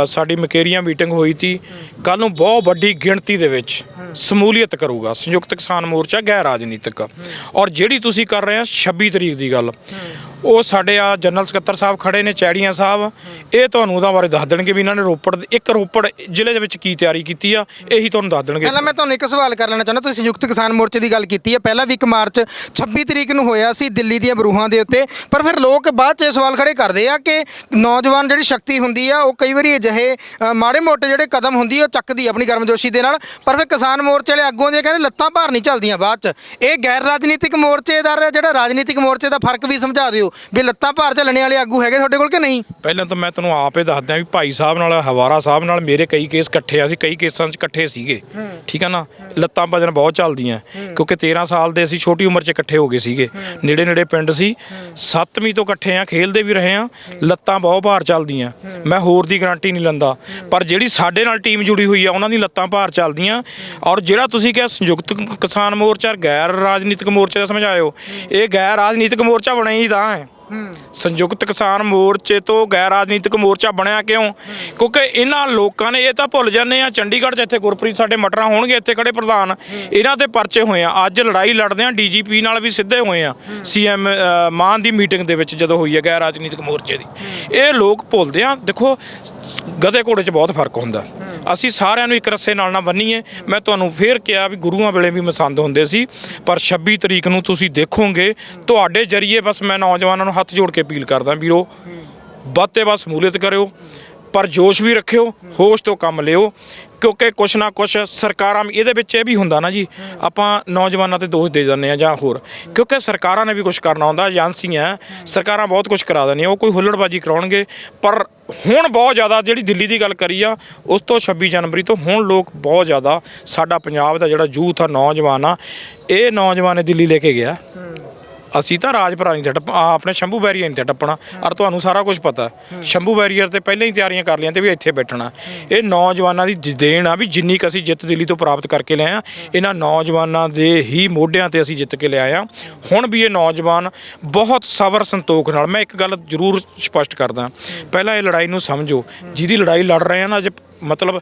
ਸਾਡੀ ਮਕੇਰੀਆਂ ਮੀਟਿੰਗ ਹੋਈ ਸੀ। ਕੱਲ੍ਹ ਨੂੰ ਬਹੁਤ ਵੱਡੀ ਗਿਣਤੀ ਦੇ ਵਿੱਚ ਸਮੂਲੀਅਤ ਕਰੂਗਾ ਸੰਯੁਕਤ ਕਿਸਾਨ ਮੋਰਚਾ ਗੈਰ ਰਾਜਨੀਤਿਕ। ਔਰ ਜਿਹੜੀ ਤੁਸੀਂ ਕਰ ਰਹੇ ਆ 26 ਤਰੀਕ ਦੀ ਗੱਲ, ਉਹ ਸਾਡੇ ਆ ਜਨਰਲ ਸਕੱਤਰ ਸਾਹਿਬ ਖੜੇ ਨੇ, ਚੈੜੀਆਂ ਸਾਹਿਬ, ਇਹ ਤੁਹਾਨੂੰ ਉਹਦਾ ਬਾਰੇ ਦੱਸ ਦੇਣਗੇ ਵੀ ਇਹਨਾਂ ਨੇ ਰੋਪੜ ਜ਼ਿਲ੍ਹੇ ਦੇ ਵਿੱਚ ਕੀ ਤਿਆਰੀ ਕੀਤੀ ਆ, ਇਹੀ ਤੁਹਾਨੂੰ ਦੱਸ ਦੇਣਗੇ। ਪਹਿਲਾਂ ਮੈਂ ਤੁਹਾਨੂੰ ਇੱਕ ਸਵਾਲ ਕਰ ਲੈਣਾ ਚਾਹੁੰਦਾ, ਤੁਸੀਂ ਸੰਯੁਕਤ ਕਿਸਾਨ ਮੋਰਚੇ ਦੀ ਗੱਲ ਕੀਤੀ ਹੈ, ਪਹਿਲਾਂ ਵੀ ਇੱਕ ਮਾਰਚ 26 ਤਰੀਕ ਨੂੰ ਹੋਇਆ ਸੀ ਦਿੱਲੀ ਦੀਆਂ ਬਰੂਹਾਂ ਦੇ ਉੱਤੇ, ਪਰ ਫਿਰ ਲੋਕ ਬਾਅਦ 'ਚ ਇਹ ਸਵਾਲ ਖੜੇ ਕਰਦੇ ਆ ਕਿ ਨੌਜਵਾਨ ਜਿਹੜੀ ਸ਼ਕਤੀ ਹੁੰਦੀ ਆ ਉਹ ਕਈ ਵਾਰੀ ਅਜਿਹੇ ਮਾੜੇ ਮੋਟੇ ਜਿਹੜੇ ਕਦਮ ਹੁੰਦੀ ਉਹ ਚੱਕਦੀ ਆਪਣੀ ਗਰਮਜੋਸ਼ੀ ਦੇ ਨਾਲ, ਪਰ ਫਿਰ ਕਿਸਾਨ ਮੋਰਚੇ ਵਾਲੇ ਅੱਗੋਂ ਦੇ ਕਹਿੰਦੇ ਲੱਤਾਂ ਭਾਰ ਨਹੀਂ ਚੱਲਦੀਆਂ ਬਾਅਦ 'ਚ। ਇਹ ਗੈਰ ਰਾਜਨੀਤਿਕ ਮੋਰਚੇਦਾਰ ਜਿਹੜਾ ਰਾਜਨੀਤਿਕ ਮੋਰਚੇ ਦਾ ਫਰਕ ਵੀ ਸਮਝਾ ਦਿਓ ਵੀ ਲੱਤਾਂ ਭਾਰ ਚੱਲਣੇ ਵਾਲੇ ਆਗੂ ਹੈਗੇ ਤੁਹਾਡੇ ਕੋਲ ਕਿ ਨਹੀਂ? ਪਹਿਲਾਂ ਤਾਂ ਮੈਂ ਤੁਹਾਨੂੰ ਆਪ ਹੀ ਦੱਸਦਾ ਵੀ ਭਾਈ ਸਾਹਿਬ ਨਾਲ, ਹਵਾਰਾ ਸਾਹਿਬ ਨਾਲ ਮੇਰੇ ਕਈ ਕੇਸ ਇਕੱਠੇ ਆ, ਅਸੀਂ ਕਈ ਕੇਸਾਂ 'ਚ ਇਕੱਠੇ ਸੀਗੇ, ਠੀਕ ਆ ਨਾ। ਲੱਤਾਂ ਭਜਨ ਬਹੁਤ ਚੱਲਦੀਆਂ ਕਿਉਂਕਿ 13 ਸਾਲ ਦੇ ਅਸੀਂ ਛੋਟੀ ਉਮਰ 'ਚ ਇਕੱਠੇ ਹੋ ਗਏ ਸੀਗੇ, ਨੇੜੇ ਪਿੰਡ ਸੀ, 7ਵੀਂ ਤੋਂ ਇਕੱਠੇ ਆ, ਖੇਲਦੇ ਵੀ ਰਹੇ ਆ, ਲੱਤਾਂ ਬਹੁਤ ਭਾਰ ਚੱਲਦੀਆਂ। ਮੈਂ ਹੋਰ ਦੀ ਗਾਰੰਟੀ ਨਹੀਂ ਲੈਂਦਾ, ਪਰ ਜਿਹੜੀ ਸਾਡੇ ਨਾਲ ਟੀਮ ਜੁੜੀ ਹੋਈ ਆ ਉਹਨਾਂ ਦੀ ਲੱਤਾਂ ਭਾਰ ਚੱਲਦੀਆਂ। ਔਰ ਜਿਹੜਾ ਤੁਸੀਂ ਕਿਹਾ ਸੰਯੁਕਤ ਕਿਸਾਨ ਮੋਰਚਾ ਗੈਰ ਰਾਜਨੀਤਿਕ ਮੋਰਚੇ ਦਾ ਸਮਝਾਇਓ, ਇਹ ਗੈਰ ਰਾਜਨੀਤਿਕ ਮੋਰਚਾ ਬਣਿਆ ਹੀ ਤਾਂ ਹੈ। ਸੰਯੁਕਤ ਕਿਸਾਨ ਮੋਰਚੇ ਤੋਂ ਗੈਰ ਰਾਜਨੀਤਿਕ ਮੋਰਚਾ ਬਣਿਆ ਕਿਉਂ? ਕਿਉਂਕਿ ਇਹਨਾਂ ਲੋਕਾਂ ਨੇ, ਇਹ ਤਾਂ ਭੁੱਲ ਜਾਂਦੇ ਆ, ਚੰਡੀਗੜ੍ਹ 'ਚ ਇੱਥੇ ਗੁਰਪ੍ਰੀਤ ਸਾਡੇ ਮਟਰਾਂ ਹੋਣਗੇ, ਇੱਥੇ ਖੜੇ ਪ੍ਰਧਾਨ, ਇਹਨਾਂ ਤੇ ਪਰਚੇ ਹੋਏ ਆ। ਅੱਜ ਲੜਾਈ ਲੜਦੇ ਆ, DGP ਨਾਲ ਵੀ ਸਿੱਧੇ ਹੋਏ ਆ, CM ਮਾਨ ਦੀ ਮੀਟਿੰਗ ਦੇ ਵਿੱਚ ਜਦੋਂ ਹੋਈ ਹੈ ਗੈਰ ਰਾਜਨੀਤਿਕ ਮੋਰਚੇ ਦੀ। ਇਹ ਲੋਕ ਭੁੱਲਦੇ ਆ। ਦੇਖੋ, ਗਧੇ ਘੋੜੇ 'ਚ ਬਹੁਤ ਫਰਕ ਹੁੰਦਾ। ਅਸੀਂ ਸਾਰਿਆਂ ਨੂੰ ਇੱਕ ਰੱਸੇ ਨਾਲ ਨਾ ਬੰਨੀਏ। ਮੈਂ ਤੁਹਾਨੂੰ ਫੇਰ ਕਿਹਾ ਵੀ ਗੁਰੂਆਂ ਵੇਲੇ ਵੀ ਮਸੰਦ ਹੁੰਦੇ ਸੀ, ਪਰ 26 ਤਰੀਕ ਨੂੰ ਤੁਸੀਂ ਦੇਖੋਗੇ, ਤੁਹਾਡੇ ਜਰੀਏ ਬਸ ਮੈਂ ਨੌਜਵਾਨਾਂ ਨੂੰ ਹੱਥ ਜੋੜ ਕੇ ਅਪੀਲ ਕਰਦਾ, ਵੀਰੋ ਵੱਧ ਤੇ ਵੱਧ ਸਮੂਲੀਅਤ ਕਰਿਓ, ਪਰ ਜੋਸ਼ ਵੀ ਰੱਖਿਓ, ਹੋਸ਼ ਤੋਂ ਕੰਮ ਲਿਓ। ਕਿਉਂਕਿ ਕੁਛ ਨਾ ਕੁਛ ਸਰਕਾਰਾਂ, ਇਹਦੇ ਵਿੱਚ ਇਹ ਵੀ ਹੁੰਦਾ ਨਾ ਜੀ, ਆਪਾਂ ਨੌਜਵਾਨਾਂ ਤੇ ਦੋਸ਼ ਦੇ ਜਾਂਦੇ ਆ ਜਾਂ ਹੋਰ, ਕਿਉਂਕਿ ਸਰਕਾਰਾਂ ਨੇ ਵੀ ਕੁਛ ਕਰਨਾ ਹੁੰਦਾ, ਏਜੰਸੀਆਂ, ਸਰਕਾਰਾਂ ਬਹੁਤ ਕੁਛ ਕਰਾ ਦਿੰਦੀਆਂ, ਉਹ ਕੋਈ ਹੁੱਲੜਬਾਜੀ ਕਰਾਉਣਗੇ। ਪਰ ਹੁਣ ਬਹੁਤ ਜ਼ਿਆਦਾ ਜਿਹੜੀ ਦਿੱਲੀ ਦੀ ਗੱਲ ਕਰੀ ਆ, ਉਸ ਤੋਂ 26 ਜਨਵਰੀ ਤੋਂ ਹੁਣ ਲੋਕ ਬਹੁਤ ਜ਼ਿਆਦਾ, ਸਾਡਾ ਪੰਜਾਬ ਦਾ ਜਿਹੜਾ ਯੂਥ ਆ, ਨੌਜਵਾਨ ਆ, ਇਹ ਨੌਜਵਾਨ ਦਿੱਲੀ ਲੈ ਕੇ ਗਿਆ, ਅਸੀਂ ਤਾਂ ਰਾਜਪੁਰਾ ਨਹੀਂ ਤੇ ਆਪਣੇ ਸ਼ੰਭੂ ਬੈਰੀਅਰ ਨਹੀਂ ਤੇ ਟੱਪਣਾ। ਔਰ ਤੁਹਾਨੂੰ ਸਾਰਾ ਕੁਝ ਪਤਾ, ਸ਼ੰਭੂ ਬੈਰੀਅਰ ਤੇ ਪਹਿਲਾਂ ਹੀ ਤਿਆਰੀਆਂ ਕਰ ਲਈਆਂ ਤੇ ਵੀ ਇੱਥੇ ਬੈਠਣਾ। ਇਹ ਨੌਜਵਾਨਾਂ ਦੀ ਦੇਣ ਆ ਵੀ ਜਿੰਨੀ ਕੁ ਅਸੀਂ ਜਿੱਤ ਦਿੱਲੀ ਤੋਂ ਪ੍ਰਾਪਤ ਕਰਕੇ ਲਿਆਏ ਆ, ਇਹਨਾਂ ਨੌਜਵਾਨਾਂ ਦੇ ਹੀ ਮੋਢਿਆਂ ਤੇ ਅਸੀਂ ਜਿੱਤ ਕੇ ਲਿਆਏ ਆ। ਹੁਣ ਵੀ ਇਹ ਨੌਜਵਾਨ ਬਹੁਤ ਸਬਰ ਸੰਤੋਖ ਨਾਲ, ਮੈਂ ਇੱਕ ਗੱਲ ਜ਼ਰੂਰ ਸਪਸ਼ਟ ਕਰਦਾ, ਪਹਿਲਾਂ ਇਹ ਲੜਾਈ ਨੂੰ ਸਮਝੋ, ਜਿਹਦੀ ਲੜਾਈ ਲੜ ਰਹੇ ਆ ਨਾ ਅੱਜ, ਮਤਲਬ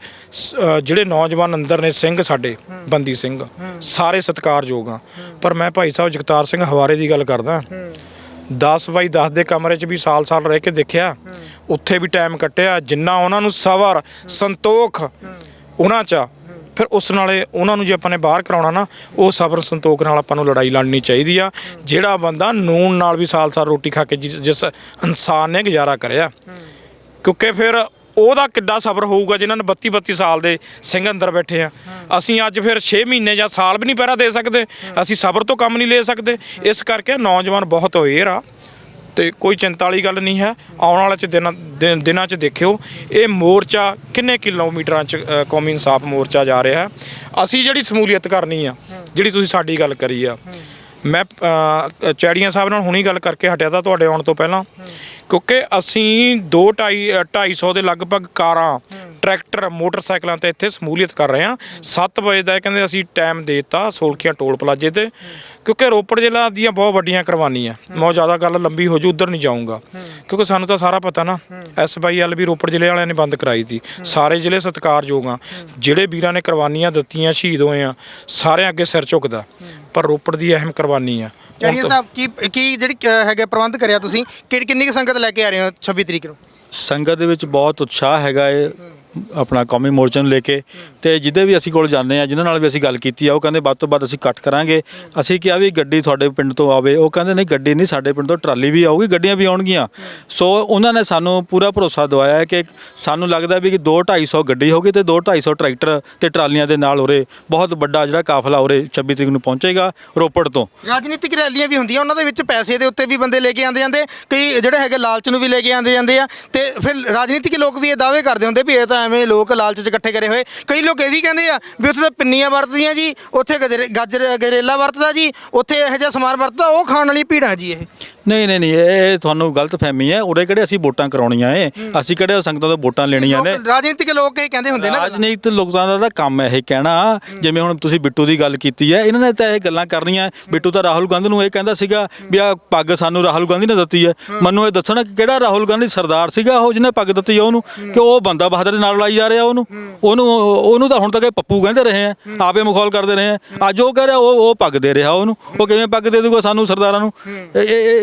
ਜਿਹੜੇ ਨੌਜਵਾਨ ਅੰਦਰ ਨੇ ਸਿੰਘ ਸਾਡੇ ਬੰਦੀ ਸਿੰਘ ਸਾਰੇ ਸਤਿਕਾਰਯੋਗ ਆ, ਪਰ ਮੈਂ ਭਾਈ ਸਾਹਿਬ ਜਗਤਾਰ ਸਿੰਘ ਹਵਾਰੇ ਦੀ ਗੱਲ ਕਰਦਾ। 10 ਬਾਈ 10 ਦੇ ਕਮਰੇ 'ਚ ਵੀ ਸਾਲ ਰਹਿ ਕੇ ਦੇਖਿਆ, ਉੱਥੇ ਵੀ ਟਾਈਮ ਕੱਟਿਆ, ਜਿੰਨਾ ਉਹਨਾਂ ਨੂੰ ਸਬਰ ਸੰਤੋਖ ਉਹਨਾਂ 'ਚ, ਫਿਰ ਉਸ ਨਾਲੇ ਉਹਨਾਂ ਨੂੰ ਜੇ ਆਪਾਂ ਨੇ ਬਾਹਰ ਕਰਾਉਣਾ ਨਾ, ਉਹ ਸਬਰ ਸੰਤੋਖ ਨਾਲ ਆਪਾਂ ਨੂੰ ਲੜਾਈ ਲੜਨੀ ਚਾਹੀਦੀ ਆ। ਜਿਹੜਾ ਬੰਦਾ ਨੂਨ ਨਾਲ ਵੀ ਸਾਲ ਰੋਟੀ ਖਾ ਕੇ ਜਿਸ ਇਨਸਾਨ ਨੇ ਗੁਜ਼ਾਰਾ ਕਰਿਆ, ਕਿਉਂਕਿ ਫਿਰ ਉਹਦਾ ਕਿੱਡਾ ਸਬਰ ਹੋਊਗਾ ਜਿਨ੍ਹਾਂ ਨੇ 32 ਸਾਲ ਦੇ ਸਿੰਘ ਅੰਦਰ ਬੈਠੇ ਆ। ਅਸੀਂ ਅੱਜ ਫਿਰ 6 ਮਹੀਨੇ ਜਾਂ ਸਾਲ ਵੀ ਨਹੀਂ ਪਹਿਰਾ ਦੇ ਸਕਦੇ, ਅਸੀਂ ਸਬਰ ਤੋਂ ਕੰਮ ਨਹੀਂ ਲੈ ਸਕਦੇ। ਇਸ ਕਰਕੇ ਨੌਜਵਾਨ ਬਹੁਤ ਅਵੇਅਰ ਆ ਤੇ ਕੋਈ ਚਿੰਤਾ ਵਾਲੀ ਗੱਲ ਨਹੀਂ ਹੈ। ਆਉਣ ਵਾਲੇ ਦਿਨਾਂ 'ਚ ਦੇਖਿਓ ਇਹ ਮੋਰਚਾ ਕਿੰਨੇ ਕਿਲੋਮੀਟਰਾਂ 'ਚ ਕੌਮੀ ਇਨਸਾਫ ਮੋਰਚਾ ਜਾ ਰਿਹਾ। ਅਸੀਂ ਜਿਹੜੀ ਸਮੂਲੀਅਤ ਕਰਨੀ ਆ, ਜਿਹੜੀ ਤੁਸੀਂ ਸਾਡੀ ਗੱਲ ਕਰੀ ਆ, ਮੈਂ ਚੈੜੀਆਂ ਸਾਹਿਬ ਨਾਲ ਹੁਣੀ ਗੱਲ ਕਰਕੇ ਹਟਿਆ ਤਾਂ ਤੁਹਾਡੇ ਆਉਣ ਤੋਂ ਪਹਿਲਾਂ, ਕਿਉਂਕਿ ਅਸੀਂ 2-250 ਦੇ ਲਗਭਗ ਕਾਰਾਂ, ਟਰੈਕਟਰ, ਮੋਟਰਸਾਈਕਲਾਂ ਤੇ ਇੱਥੇ ਸਮੂਲੀਅਤ ਕਰ ਰਹੇ ਹਾਂ। 7 ਵਜੇ ਦਾ ਕਹਿੰਦੇ ਅਸੀਂ ਟਾਈਮ ਦੇ ਦਿੱਤਾ ਸੋਲਖੀਆਂ ਟੋਲ ਪਲਾਜੇ ਤੇ, ਕਿਉਂਕਿ ਰੋਪੜ ਜ਼ਿਲ੍ਹਾ ਦੀਆਂ ਬਹੁਤ ਵੱਡੀਆਂ ਕੁਰਬਾਨੀਆਂ। ਮੈਂ ਜ਼ਿਆਦਾ ਗੱਲ ਲੰਬੀ ਹੋ ਜੂ, ਉੱਧਰ ਨਹੀਂ ਜਾਊਂਗਾ, ਕਿਉਂਕਿ ਸਾਨੂੰ ਤਾਂ ਸਾਰਾ ਪਤਾ ਨਾ। SYL ਵੀ ਰੋਪੜ ਜ਼ਿਲ੍ਹੇ ਵਾਲਿਆਂ ਨੇ ਬੰਦ ਕਰਾਈ ਸੀ। ਸਾਰੇ ਜ਼ਿਲ੍ਹੇ ਸਤਿਕਾਰਯੋਗ ਆ, ਜਿਹੜੇ ਵੀਰਾਂ ਨੇ ਕੁਰਬਾਨੀਆਂ ਦਿੱਤੀਆਂ, ਸ਼ਹੀਦ ਹੋਏ ਆ, ਸਾਰਿਆਂ ਅੱਗੇ ਸਿਰ ਝੁਕਦਾ, ਪਰ ਰੋਪੜ ਦੀ ਅਹਿਮ ਕੁਰਬਾਨੀ ਆ। ਚੜੀਆ ਸਾਹਿਬ ਕੀ ਜਿਹੜੀ ਹੈਗਾ ਪ੍ਰਬੰਧ ਕਰਿਆ ਤੁਸੀਂ, ਕਿੰਨੀ ਕੁ ਸੰਗਤ ਲੈ ਕੇ ਆ ਰਹੇ ਹੋ 26 ਤਰੀਕ ਨੂੰ? ਸੰਗਤ ਦੇ ਵਿੱਚ ਬਹੁਤ ਉਤਸ਼ਾਹ ਹੈਗਾ ਇਹ ਆਪਣਾ ਕੌਮੀ ਮੋਰਚੇ ਨੂੰ ਲੈ ਕੇ, ਤੇ ਜਿਹਦੇ ਵੀ ਅਸੀਂ ਕੋਲ ਜਾਂਦੇ ਆ, ਜਿਨ੍ਹਾਂ ਨਾਲ ਵੀ ਅਸੀਂ ਗੱਲ ਕੀਤੀ ਆ, ਉਹ ਕਹਿੰਦੇ ਵੱਧ ਤੋਂ ਵੱਧ ਅਸੀਂ ਇਕੱਠ ਕਰਾਂਗੇ। ਅਸੀਂ ਕਿਹਾ ਵੀ ਗੱਡੀ ਤੁਹਾਡੇ ਪਿੰਡ ਤੋਂ ਆਵੇ, ਉਹ ਕਹਿੰਦੇ ਨਹੀਂ ਗੱਡੀ ਨਹੀਂ, ਸਾਡੇ ਪਿੰਡ ਤੋਂ ਟਰਾਲੀ ਵੀ ਆਊਗੀ, ਗੱਡੀਆਂ ਵੀ ਆਉਣਗੀਆਂ। ਸੋ ਉਹਨਾਂ ਨੇ ਸਾਨੂੰ ਪੂਰਾ ਭਰੋਸਾ ਦਵਾਇਆ ਹੈ ਕਿ ਸਾਨੂੰ ਲੱਗਦਾ ਵੀ ਕਿ 2-250 ਗੱਡੀ ਹੋਗੀ ਤੇ 2-250 ਟਰੈਕਟਰ ਤੇ ਟਰਾਲੀਆਂ ਦੇ ਨਾਲ ਉਰੇ ਬਹੁਤ ਵੱਡਾ ਜਿਹੜਾ ਕਾਫਲਾ ਉਰੇ 26 ਤਰੀਕ ਨੂੰ ਪਹੁੰਚੇਗਾ ਰੋਪੜ ਤੋਂ। ਰਾਜਨੀਤਿਕ ਰੈਲੀਆਂ ਵੀ ਹੁੰਦੀਆਂ, ਉਹਨਾਂ ਦੇ ਵਿੱਚ ਪੈਸੇ ਦੇ ਉੱਤੇ ਵੀ ਬੰਦੇ ਲੈ ਕੇ ਆਉਂਦੇ ਜਾਂਦੇ, ਕਈ ਜਿਹੜੇ ਹੈਗੇ ਲਾਲਚ ਨੂੰ ਵੀ ਲੈ ਕੇ ਆਉਂਦੇ ਜਾਂਦੇ ਆ, ਤੇ ਫਿਰ ਰਾਜਨੀਤਿਕ ਲੋਕ ਵੀ ਇਹ ਦਾਅਵੇ ਕਰਦੇ ਹੁੰਦੇ ਵੀ ਇਹ ਤਾਂ ਐਵੇਂ ਲੋਕ ਲਾਲਚ 'ਚ ਇਕੱਠੇ ਕਰੇ ਹੋਏ। ਕਈ ਲੋਕ ਇਹ ਵੀ ਕਹਿੰਦੇ ਆ ਵੀ ਉੱਥੇ ਤਾਂ ਪਿੰਨੀਆਂ ਵਰਤਦੀਆਂ ਜੀ, ਉੱਥੇ ਗਜਰੇਲਾ ਵਰਤਦਾ ਜੀ, ਉੱਥੇ ਇਹੋ ਜਿਹਾ ਸਮਾਨ ਵਰਤਦਾ, ਉਹ ਖਾਣ ਵਾਲੀ ਭੀੜਾਂ ਜੀ। ਇਹ ਨਹੀਂ, ਇਹ ਤੁਹਾਨੂੰ ਗਲਤ ਫਹਿਮੀ ਹੈ। ਉਰੇ ਕਿਹੜੇ ਅਸੀਂ ਵੋਟਾਂ ਕਰਾਉਣੀਆਂ ਏ, ਅਸੀਂ ਕਿਹੜੇ ਸੰਗਤਾਂ ਤੋਂ ਵੋਟਾਂ ਲੈਣੀਆਂ ਨੇ। ਰਾਜਨੀਤਿਕ ਲੋਕ ਇਹ ਕਹਿੰਦੇ ਹੁੰਦੇ ਨਾ, ਰਾਜਨੀਤਿਕ ਲੋਕਾਂ ਦਾ ਤਾਂ ਕੰਮ ਹੈ ਇਹ ਕਹਿਣਾ। ਜਿਵੇਂ ਹੁਣ ਤੁਸੀਂ ਬਿੱਟੂ ਦੀ ਗੱਲ ਕੀਤੀ ਹੈ, ਇਹਨਾਂ ਨੇ ਤਾਂ ਇਹ ਗੱਲਾਂ ਕਰਨੀਆਂ। ਬਿੱਟੂ ਤਾਂ ਰਾਹੁਲ ਗਾਂਧੀ ਨੂੰ ਇਹ ਕਹਿੰਦਾ ਸੀਗਾ ਵੀ ਆ ਪੱਗ ਸਾਨੂੰ ਰਾਹੁਲ ਗਾਂਧੀ ਨੇ ਦਿੱਤੀ ਹੈ। ਮੈਨੂੰ ਇਹ ਦੱਸਣਾ ਕਿਹੜਾ ਰਾਹੁਲ ਗਾਂਧੀ ਸਰਦਾਰ ਸੀਗਾ ਉਹ ਜਿਹਨੇ ਪੱਗ ਦਿੱਤੀ ਹੈ ਉਹਨੂੰ, ਕਿ ਉਹ ਬੰਦਾ ਬਹਾਦਰ ਦੇ ਨਾਲ ਲੜਾਈ ਜਾ ਰਿਹਾ ਉਹਨੂੰ ਤਾਂ ਹੁਣ ਤੱਕ ਪੱਪੂ ਕਹਿੰਦੇ ਰਹੇ ਆ, ਆਪੇ ਮਖੌਲ ਕਰਦੇ ਰਹੇ ਆ। ਅੱਜ ਉਹ ਕਹਿ ਰਿਹਾ ਉਹ ਪੱਗ ਦੇ ਰਿਹਾ ਉਹਨੂੰ, ਉਹ ਕਿਵੇਂ ਪੱਗ ਦੇ ਦੂਗਾ ਸਾਨੂੰ ਸਰਦਾਰਾਂ ਨੂੰ?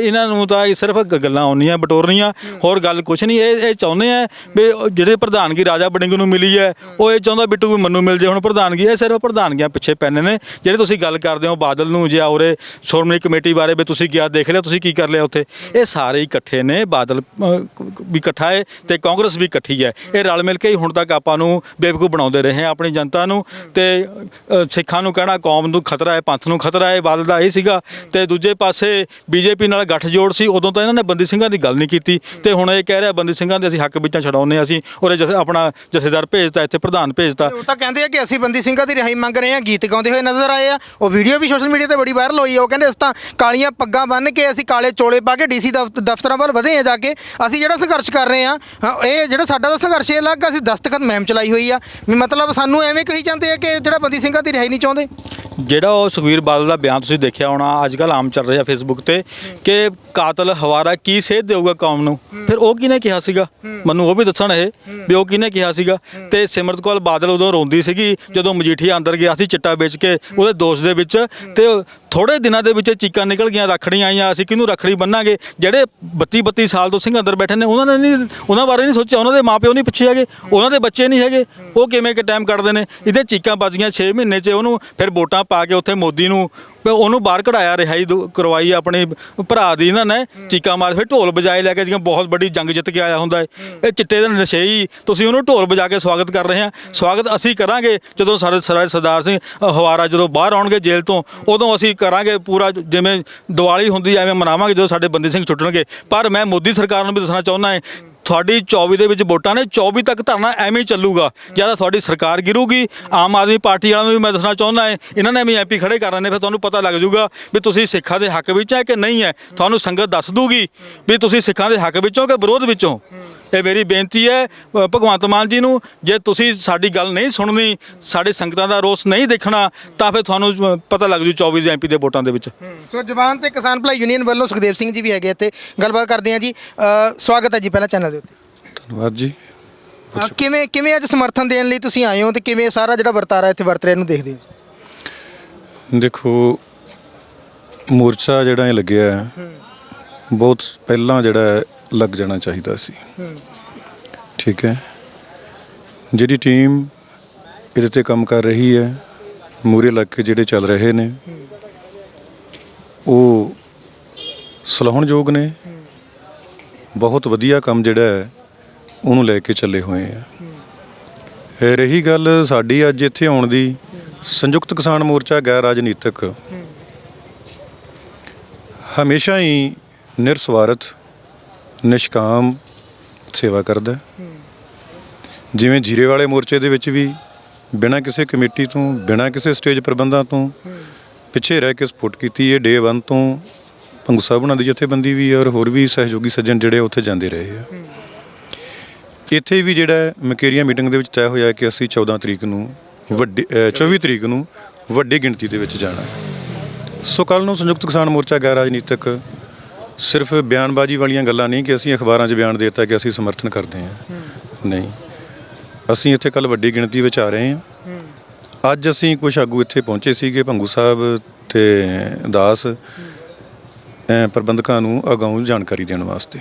ਇਹਨਾਂ ਨੂੰ ਤਾਂ ਇਹ ਸਿਰਫ ਗੱਲਾਂ ਆਉਣੀਆਂ ਬਟੋਰਨੀਆਂ, ਹੋਰ ਗੱਲ ਕੁਛ ਨਹੀਂ। ਇਹ ਚਾਹੁੰਦੇ ਆ ਵੀ ਜਿਹੜੇ ਪ੍ਰਧਾਨਗੀ ਰਾਜਾ ਵੜਿੰਗ ਨੂੰ ਮਿਲੀ ਹੈ, ਉਹ ਇਹ ਚਾਹੁੰਦਾ ਬਿੱਟੂ ਵੀ ਮੈਨੂੰ ਮਿਲ ਜੇ ਹੁਣ ਪ੍ਰਧਾਨਗੀ। ਇਹ ਸਿਰਫ ਪ੍ਰਧਾਨਗੀਆਂ ਪਿੱਛੇ ਪੈਣੇ ਨੇ। ਜਿਹੜੇ ਤੁਸੀਂ ਗੱਲ ਕਰਦੇ ਹੋ ਬਾਦਲ ਨੂੰ ਜਾਂ ਉਰੇ ਸ਼੍ਰੋਮਣੀ ਕਮੇਟੀ ਬਾਰੇ ਵੀ ਤੁਸੀਂ ਕਿਹਾ ਦੇਖ ਲਿਆ, ਤੁਸੀਂ ਕੀ ਕਰ ਲਿਆ ਉੱਥੇ? ਇਹ ਸਾਰੇ ਇਕੱਠੇ ਨੇ, ਬਾਦਲ ਵੀ ਇਕੱਠਾ ਹੈ ਤੇ ਕਾਂਗਰਸ ਵੀ ਇਕੱਠੀ ਹੈ। ਇਹ ਰਲ ਮਿਲ ਕੇ ਹੀ ਹੁਣ ਤੱਕ ਆਪਾਂ ਨੂੰ ਬੇਵਕੂਫ ਬਣਾਉਂਦੇ ਰਹੇ ਆਪਣੀ ਜਨਤਾ ਨੂੰ। ਤੇ ਸਿੱਖਾਂ ਨੂੰ ਕਹਿਣਾ ਕੌਮ ਨੂੰ ਖਤਰਾ ਹੈ, ਪੰਥ ਨੂੰ ਖਤਰਾ ਹੈ, ਬਾਦਲ ਦਾ ਇਹ ਸੀਗਾ। ਤੇ ਦੂਜੇ ਪਾਸੇ ਬੀਜੇਪੀ ਨਾਲ ਗੱਠਜੋੜ ਸੀ, ਉਦੋਂ ਤਾਂ ਇਹਨਾਂ ਨੇ ਬੰਦੀ ਸਿੰਘਾਂ ਦੀ ਗੱਲ ਨਹੀਂ ਕੀਤੀ, ਤੇ ਹੁਣ ਇਹ ਕਹਿ ਰਿਹਾ ਬੰਦੀ ਸਿੰਘਾਂ ਦੇ ਅਸੀਂ ਹੱਕ ਵਿੱਚਾਂ ਛਡਾਉਂਦੇ ਹਾਂ, ਅਸੀਂ ਉਹਦੇ ਆਪਣਾ ਜਥੇਦਾਰ ਭੇਜਤਾ, ਇੱਥੇ ਪ੍ਰਧਾਨ ਭੇਜਤਾ। ਉਹ ਤਾਂ ਕਹਿੰਦੇ ਆ ਕਿ ਅਸੀਂ ਬੰਦੀ ਸਿੰਘਾਂ ਦੀ ਰਿਹਾਈ ਮੰਗ ਰਹੇ ਹਾਂ, ਗੀਤ ਗਾਉਂਦੇ ਹੋਏ ਨਜ਼ਰ ਆਏ ਆ। ਉਹ ਵੀਡੀਓ ਵੀ ਸੋਸ਼ਲ ਮੀਡੀਆ ਤੇ ਬੜੀ ਵਾਇਰਲ ਹੋਈ ਆ। ਉਹ ਕਹਿੰਦੇ ਅਸੀਂ ਤਾਂ ਕਾਲੀਆਂ ਪੱਗਾਂ ਬੰਨ੍ਹ ਕੇ, ਅਸੀਂ ਕਾਲੇ ਚੋਲੇ ਪਾ ਕੇ DC ਦਫ਼ਤਰਾਂ ਵੱਲ ਵਧੇ ਆ ਜਾ ਕੇ। ਅਸੀਂ ਜਿਹੜਾ ਸੰਘਰਸ਼ ਕਰ ਰਹੇ ਆ, ਇਹ ਜਿਹੜਾ ਸਾਡਾ ਦਾ ਸੰਘਰਸ਼ ਇਹ ਅਲੱਗ, ਅਸੀਂ ਦਸਤਖਤ ਮੁਹਿੰਮ ਚਲਾਈ ਹੋਈ ਆ। ਮਤਲਬ ਸਾਨੂੰ ਐਵੇਂ ਕਹੀ ਜਾਂਦੇ ਆ ਕਿ ਜਿਹੜਾ ਬੰਦੀ ਸਿੰਘਾਂ ਦੀ ਰਿਹਾਈ ਨਹੀਂ ਚਾਹੁੰਦੇ। ਜਿਹੜਾ ਉਹ ਸੁਖਬੀਰ ਬਾਦਲ ਦਾ ਬਿਆਨ ਤੁਸੀਂ ਦੇਖਿਆ ਹੋਣਾ, ਅੱਜ ਕੱਲ੍ਹ ਆਮ ਚੱਲ ਰਿਹਾ ਫੇਸਬੁੱਕ ਤੇ, ਕਿ ਕਾਤਲ ਹਵਾਰਾ ਕੀ ਸੇਧ ਦੇਊਗਾ ਕੌਮ ਨੂੰ। ਫਿਰ ਉਹ ਕਿਹਨੇ ਕਿਹਾ ਸੀਗਾ? ਮੈਨੂੰ ਉਹ ਵੀ ਦੱਸਣ ਇਹ ਵੀ ਉਹ ਕਿਹਨੇ ਕਿਹਾ ਸੀਗਾ। ਤੇ ਸਿਮਰਤ ਕੌਰ ਬਾਦਲ ਉਦੋਂ ਰੋਂਦੀ ਸੀਗੀ ਜਦੋਂ ਮਜੀਠੀਆ ਅੰਦਰ ਗਿਆ ਸੀ ਚਿੱਟਾ ਵੇਚ ਕੇ ਉਹਦੇ ਦੋਸ਼ ਦੇ ਵਿੱਚ, ਤੇ ਥੋੜੇ ਦਿਨਾਂ ਦੇ ਵਿੱਚ ਚੀਕਾਂ ਨਿਕਲ ਗਈਆਂ, ਰੱਖੜੀਆਂ ਆਈਆਂ, ਅਸੀਂ ਕਿਹਨੂੰ ਰੱਖੜੀ ਬੰਨਾਂਗੇ। ਜਿਹੜੇ 32 ਸਾਲ ਤੋਂ ਸਿੰਘ ਅੰਦਰ ਬੈਠੇ ਨੇ, ਉਹਨਾਂ ਬਾਰੇ ਨਹੀਂ ਸੋਚਿਆ, ਉਹਨਾਂ ਦੇ ਮਾਪਿਓ ਨਹੀਂ ਪਿੱਛੇ ਹੈਗੇ, ਉਹਨਾਂ ਦੇ ਬੱਚੇ ਨਹੀਂ ਹੈਗੇ, ਉਹ ਕਿਵੇਂ ਕਿ ਟਾਈਮ ਕੱਢਦੇ ਨੇ। ਇਹਦੇ ਚੀਕਾਂ ਵੱਜੀਆਂ 6 ਮਹੀਨੇ 'ਚ, ਉਹਨੂੰ ਫਿਰ ਵੋਟਾਂ ਪਾ ਕੇ ਉੱਥੇ ਮੋਦੀ ਨੂੰ ਉਹਨੂੰ ਬਾਹਰ ਕਢਾਇਆ, ਰਿਹਾਈ ਕਰਵਾਈ ਆਪਣੇ ਭਰਾ ਦੀ। ਇਹਨਾਂ ਨੇ ਚੀਕਾਂ ਮਾਰ ਫਿਰ ਢੋਲ ਵਜਾਏ ਲੈ ਕੇ, ਜਿਵੇਂ ਬਹੁਤ ਵੱਡੀ ਜੰਗ ਜਿੱਤ ਕੇ ਆਇਆ ਹੁੰਦਾ ਹੈ। ਇਹ ਚਿੱਟੇ ਦੇ ਨਸ਼ੇਈ, ਤੁਸੀਂ ਉਹਨੂੰ ਢੋਲ ਵਜਾ ਕੇ ਸਵਾਗਤ ਕਰ ਰਹੇ ਆ। ਸਵਾਗਤ ਅਸੀਂ ਕਰਾਂਗੇ ਜਦੋਂ ਸਾਰੇ ਸਰਦਾਰ ਸਿੰਘ ਹਵਾਰਾ ਜਦੋਂ ਬਾਹਰ ਆਉਣਗੇ ਜੇਲ੍ਹ ਤੋਂ, ਉਦੋਂ ਅਸੀਂ ਕਰਾਂਗੇ ਪੂਰਾ, ਜਿਵੇਂ ਦੀਵਾਲੀ ਹੁੰਦੀ ਐਵੇਂ ਮਨਾਵਾਂਗੇ ਜਦੋਂ ਸਾਡੇ ਬੰਦੀ ਸਿੰਘ ਛੁੱਟਣਗੇ। ਪਰ ਮੈਂ ਮੋਦੀ ਸਰਕਾਰ ਨੂੰ ਵੀ ਦੱਸਣਾ ਚਾਹੁੰਦਾ ਹੈ ਤੁਹਾਡੀ 24 ਦੇ ਵਿੱਚ ਵੋਟਾਂ ਨੇ, 24 ਤੱਕ ਧਰਨਾ ਐਵੇਂ ਹੀ ਚੱਲੂਗਾ। ਜਦੋਂ ਤੁਹਾਡੀ ਸਰਕਾਰ ਗਿਰੂਗੀ, ਆਮ ਆਦਮੀ ਪਾਰਟੀ ਵਾਲਿਆਂ ਨੂੰ ਵੀ ਮੈਂ ਦੱਸਣਾ ਚਾਹੁੰਦਾ ਹੈ, ਇਹਨਾਂ ਨੇ ਵੀ ਐਮਪੀ ਖੜੇ ਕਰਨੇ ਨੇ, ਫਿਰ ਤੁਹਾਨੂੰ ਪਤਾ ਲੱਗ ਜਾਊਗਾ ਵੀ ਤੁਸੀਂ ਸਿੱਖਾਂ ਦੇ ਹੱਕ ਵਿੱਚ ਹੈ ਕਿ ਨਹੀਂ ਹੈ। ਤੁਹਾਨੂੰ ਸੰਗਤ ਦੱਸ ਦੂਗੀ ਵੀ ਤੁਸੀਂ ਸਿੱਖਾਂ ਦੇ ਹੱਕ ਵਿੱਚੋਂ ਕਿ ਵਿਰੋਧ ਵਿੱਚੋਂ। ਇਹ ਮੇਰੀ ਬੇਨਤੀ ਹੈ ਭਗਵੰਤ ਮਾਨ ਜੀ ਨੂੰ, ਜੇ ਤੁਸੀਂ ਸਾਡੀ ਗੱਲ ਨਹੀਂ ਸੁਣਨੀ, ਸਾਡੇ ਸੰਗਤਾਂ ਦਾ ਰੋਸ ਨਹੀਂ ਦੇਖਣਾ, ਤਾਂ ਫਿਰ ਤੁਹਾਨੂੰ ਪਤਾ ਲੱਗ ਜੂ 24 ਐਮਪੀ ਦੇ ਵੋਟਾਂ ਦੇ ਵਿੱਚ। ਸੋ ਜਵਾਨ ਤੇ ਕਿਸਾਨ ਭਲਾਈ ਯੂਨੀਅਨ ਵੱਲੋਂ ਸੁਖਦੇਵ ਸਿੰਘ ਜੀ ਵੀ ਹੈਗੇ ਇੱਥੇ, ਗੱਲਬਾਤ ਕਰਦੇ ਹਾਂ ਜੀ। ਸਵਾਗਤ ਹੈ ਜੀ ਪਹਿਲਾਂ ਚੈਨਲ ਦੇ ਉੱਤੇ। ਧੰਨਵਾਦ ਜੀ। ਕਿਵੇਂ ਅੱਜ ਸਮਰਥਨ ਦੇਣ ਲਈ ਤੁਸੀਂ ਆਏ ਹੋ ਤੇ ਕਿਵੇਂ ਸਾਰਾ ਜਿਹੜਾ ਵਰਤਾਰਾ ਇੱਥੇ ਵਰਤ ਰਿਹਾ ਇਹਨੂੰ ਦੇਖਦੇ ਹੋ? ਦੇਖੋ, ਮੋਰਚਾ ਜਿਹੜਾ ਇਹ ਲੱਗਿਆ ਹੈ, ਬਹੁਤ ਪਹਿਲਾਂ ਜਿਹੜਾ ਲੱਗ ਜਾਣਾ ਚਾਹੀਦਾ ਸੀ। ਠੀਕ ਹੈ, ਜਿਹੜੀ ਟੀਮ ਇਹਦੇ ਤੇ ਕੰਮ ਕਰ ਰਹੀ ਹੈ, ਮੂਹਰੇ ਲੱਗ ਕੇ ਜਿਹੜੇ ਚੱਲ ਰਹੇ ਨੇ, ਉਹ ਸਲਾਹੁਣਯੋਗ ਨੇ। ਬਹੁਤ ਵਧੀਆ ਕੰਮ ਜਿਹੜਾ ਹੈ ਉਹਨੂੰ ਲੈ ਕੇ ਚੱਲੇ ਹੋਏ ਆ। ਰਹੀ ਗੱਲ ਸਾਡੀ ਅੱਜ ਇੱਥੇ ਆਉਣ ਦੀ, ਸੰਯੁਕਤ ਕਿਸਾਨ ਮੋਰਚਾ ਗੈਰ ਰਾਜਨੀਤਿਕ ਹਮੇਸ਼ਾ ਹੀ ਨਿਰਸਵਾਰਥ ਨਿਸ਼ਕਾਮ ਸੇਵਾ ਕਰਦਾ। ਜਿਵੇਂ ਜੀਰੇ ਵਾਲੇ ਮੋਰਚੇ ਦੇ ਵਿੱਚ ਵੀ ਬਿਨਾਂ ਕਿਸੇ ਕਮੇਟੀ ਤੋਂ, ਬਿਨਾਂ ਕਿਸੇ ਸਟੇਜ ਪ੍ਰਬੰਧਾਂ ਤੋਂ ਪਿੱਛੇ ਰਹਿ ਕੇ ਸਪੋਰਟ ਕੀਤੀ ਹੈ। ਡੇ 1 ਤੋਂ ਭੰਗੂ ਸਾਹਿਬ ਉਹਨਾਂ ਦੀ ਜਥੇਬੰਦੀ ਵੀ ਔਰ ਹੋਰ ਵੀ ਸਹਿਯੋਗੀ ਸੱਜਣ ਜਿਹੜੇ ਉੱਥੇ ਜਾਂਦੇ ਰਹੇ ਆ। ਇੱਥੇ ਵੀ ਜਿਹੜਾ ਮਕੇਰੀਆਂ ਮੀਟਿੰਗ ਦੇ ਵਿੱਚ ਤੈਅ ਹੋਇਆ ਕਿ ਅਸੀਂ 14 ਤਰੀਕ ਨੂੰ 24 ਤਰੀਕ ਨੂੰ ਵੱਡੀ ਗਿਣਤੀ ਦੇ ਵਿੱਚ ਜਾਣਾ। ਸੋ ਕੱਲ੍ਹ ਨੂੰ ਸੰਯੁਕਤ ਕਿਸਾਨ ਮੋਰਚਾ ਗੈਰ ਰਾਜਨੀਤਿਕ ਸਿਰਫ ਬਿਆਨਬਾਜ਼ੀ ਵਾਲੀਆਂ ਗੱਲਾਂ ਨਹੀਂ ਕਿ ਅਸੀਂ ਅਖਬਾਰਾਂ 'ਚ ਬਿਆਨ ਦੇ ਦਿੱਤਾ ਕਿ ਅਸੀਂ ਸਮਰਥਨ ਕਰਦੇ ਹਾਂ, ਨਹੀਂ। ਅਸੀਂ ਇੱਥੇ ਕੱਲ੍ਹ ਵੱਡੀ ਗਿਣਤੀ ਵਿੱਚ ਆ ਰਹੇ ਹਾਂ। ਅੱਜ ਅਸੀਂ ਕੁਝ ਆਗੂ ਇੱਥੇ ਪਹੁੰਚੇ ਸੀਗੇ, ਭੰਗੂ ਸਾਹਿਬ ਤੇ ਦਾਸ, ਪ੍ਰਬੰਧਕਾਂ ਨੂੰ ਅਗਾਊਂ ਜਾਣਕਾਰੀ ਦੇਣ ਵਾਸਤੇ।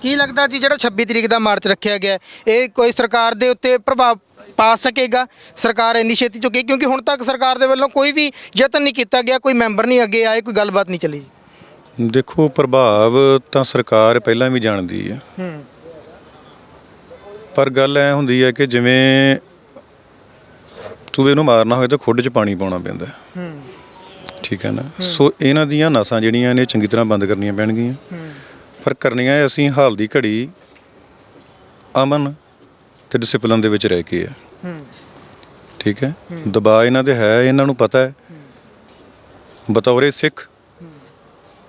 ਕੀ ਲੱਗਦਾ ਜੀ ਜਿਹੜਾ 26 ਤਰੀਕ ਦਾ ਮਾਰਚ ਰੱਖਿਆ ਗਿਆ, ਇਹ ਕੋਈ ਸਰਕਾਰ ਦੇ ਉੱਤੇ ਪ੍ਰਭਾਵ ਪਾ ਸਕੇਗਾ? ਸਰਕਾਰ ਇੰਨੀ ਛੇਤੀ ਚੁੱਕੀ, ਕਿਉਂਕਿ ਹੁਣ ਤੱਕ ਸਰਕਾਰ ਦੇ ਵੱਲੋਂ ਕੋਈ ਵੀ ਯਤਨ ਨਹੀਂ ਕੀਤਾ ਗਿਆ, ਕੋਈ ਮੈਂਬਰ ਨਹੀਂ ਅੱਗੇ ਆਏ, ਕੋਈ ਗੱਲਬਾਤ ਨਹੀਂ ਚੱਲੀ। ਦੇਖੋ, ਪ੍ਰਭਾਵ ਤਾਂ ਸਰਕਾਰ ਪਹਿਲਾਂ ਵੀ ਜਾਣਦੀ ਹੈ, ਪਰ ਗੱਲ ਐ ਹੁੰਦੀ ਹੈ ਕਿ ਜਿਵੇਂ ਚੂਹੇ ਨੂੰ ਮਾਰਨਾ ਹੋਏ ਤਾਂ ਖੁੱਡ 'ਚ ਪਾਣੀ ਪਾਉਣਾ ਪੈਂਦਾ। ਠੀਕ ਹੈ ਨਾ। ਸੋ ਇਹਨਾਂ ਦੀਆਂ ਨਸਾਂ ਜਿਹੜੀਆਂ ਨੇ ਚੰਗੀ ਤਰ੍ਹਾਂ ਬੰਦ ਕਰਨੀਆਂ ਪੈਣਗੀਆਂ, ਪਰ ਕਰਨੀਆਂ ਅਸੀਂ ਹਾਲ ਦੀ ਘੜੀ ਅਮਨ ਤੇ ਡਿਸਪਲਿਨ ਦੇ ਵਿੱਚ ਰਹਿ ਕੇ ਆ। ਠੀਕ ਹੈ, ਦਬਾਅ ਇਹਨਾਂ ਦੇ ਹੈ, ਇਹਨਾਂ ਨੂੰ ਪਤਾ ਹੈ। ਬਤੌਰੇ ਸਿੱਖ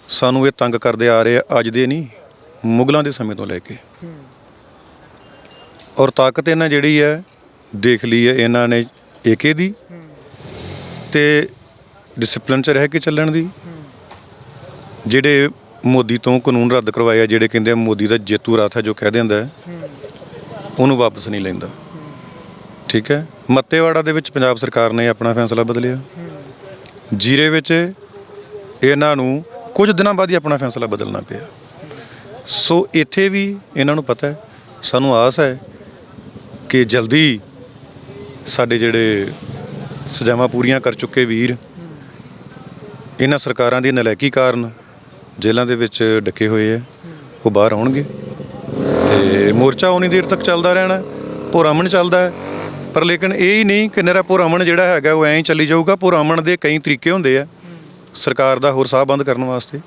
ਸਾਨੂੰ ਇਹ ਤੰਗ ਕਰਦੇ ਆ ਰਹੇ ਆ, ਅੱਜ ਦੇ ਨਹੀਂ, ਮੁਗਲਾਂ ਦੇ ਸਮੇਂ ਤੋਂ ਲੈ ਕੇ। ਔਰ ਤਾਕਤ ਇਹਨਾਂ ਜਿਹੜੀ ਹੈ ਦੇਖ ਲਈ ਹੈ ਇਹਨਾਂ ਨੇ ਏਕੇ ਦੀ ਤੇ ਡਿਸਪਲਿਨ 'ਚ ਰਹਿ ਕੇ ਚੱਲਣ ਦੀ। ਜਿਹੜੇ ਮੋਦੀ ਤੋਂ ਕਾਨੂੰਨ ਰੱਦ ਕਰਵਾਏ ਆ, ਜਿਹੜੇ ਕਹਿੰਦੇ ਆ ਮੋਦੀ ਦਾ ਜੇਤੂ ਰਾਥ ਹੈ ਜੋ ਕਹਿ ਦਿੰਦਾ, ਉਹਨੂੰ ਵਾਪਸ ਨਹੀਂ ਲੈਂਦਾ। ਠੀਕ ਹੈ, ਮੱਤੇਵਾੜਾ ਦੇ ਵਿੱਚ ਪੰਜਾਬ ਸਰਕਾਰ ਨੇ ਆਪਣਾ ਫੈਸਲਾ ਬਦਲਿਆ। ਜੀਰੇ ਵਿੱਚ ਇਹਨਾਂ ਨੂੰ ਕੁਝ ਦਿਨਾਂ ਬਾਅਦ ਹੀ ਆਪਣਾ ਫੈਸਲਾ ਬਦਲਣਾ ਪਿਆ। ਸੋ ਇੱਥੇ ਵੀ ਇਹਨਾਂ ਨੂੰ ਪਤਾ ਹੈ, ਸਾਨੂੰ ਆਸ ਹੈ ਕਿ ਜਲਦੀ ਸਾਡੇ ਜਿਹੜੇ ਸਜ਼ਾਵਾਂ ਪੂਰੀਆਂ ਕਰ ਚੁੱਕੇ ਵੀਰ ਇਹਨਾਂ ਸਰਕਾਰਾਂ ਦੀ ਨਲਾਇਕੀ ਕਾਰਨ ਜੇਲ੍ਹਾਂ ਦੇ ਵਿੱਚ ਡੱਕੇ ਹੋਏ ਆ, ਉਹ ਬਾਹਰ ਆਉਣਗੇ ਤੇ ਮੋਰਚਾ ਉਨੀ ਦੇਰ ਤੱਕ ਚੱਲਦਾ ਰਹਿਣਾ। ਪੁਰਅਮਨ ਚੱਲਦਾ ਹੈ, ਪਰ ਲੇਕਿਨ ਇਹ ਹੀ ਨਹੀਂ ਕਿ ਨਿਰਾ ਪੁਰਅਮਨ ਜਿਹੜਾ ਹੈਗਾ ਉਹ ਐਂ ਹੀ ਚੱਲੀ ਜਾਊਗਾ। ਪੁਰਅਮਨ ਦੇ ਕਈ ਤਰੀਕੇ ਹੁੰਦੇ ਆ ਸਰਕਾਰ ਦਾ ਹੋਰ ਸਾਹ ਬੰਦ ਕਰਨ ਵਾਸਤੇ।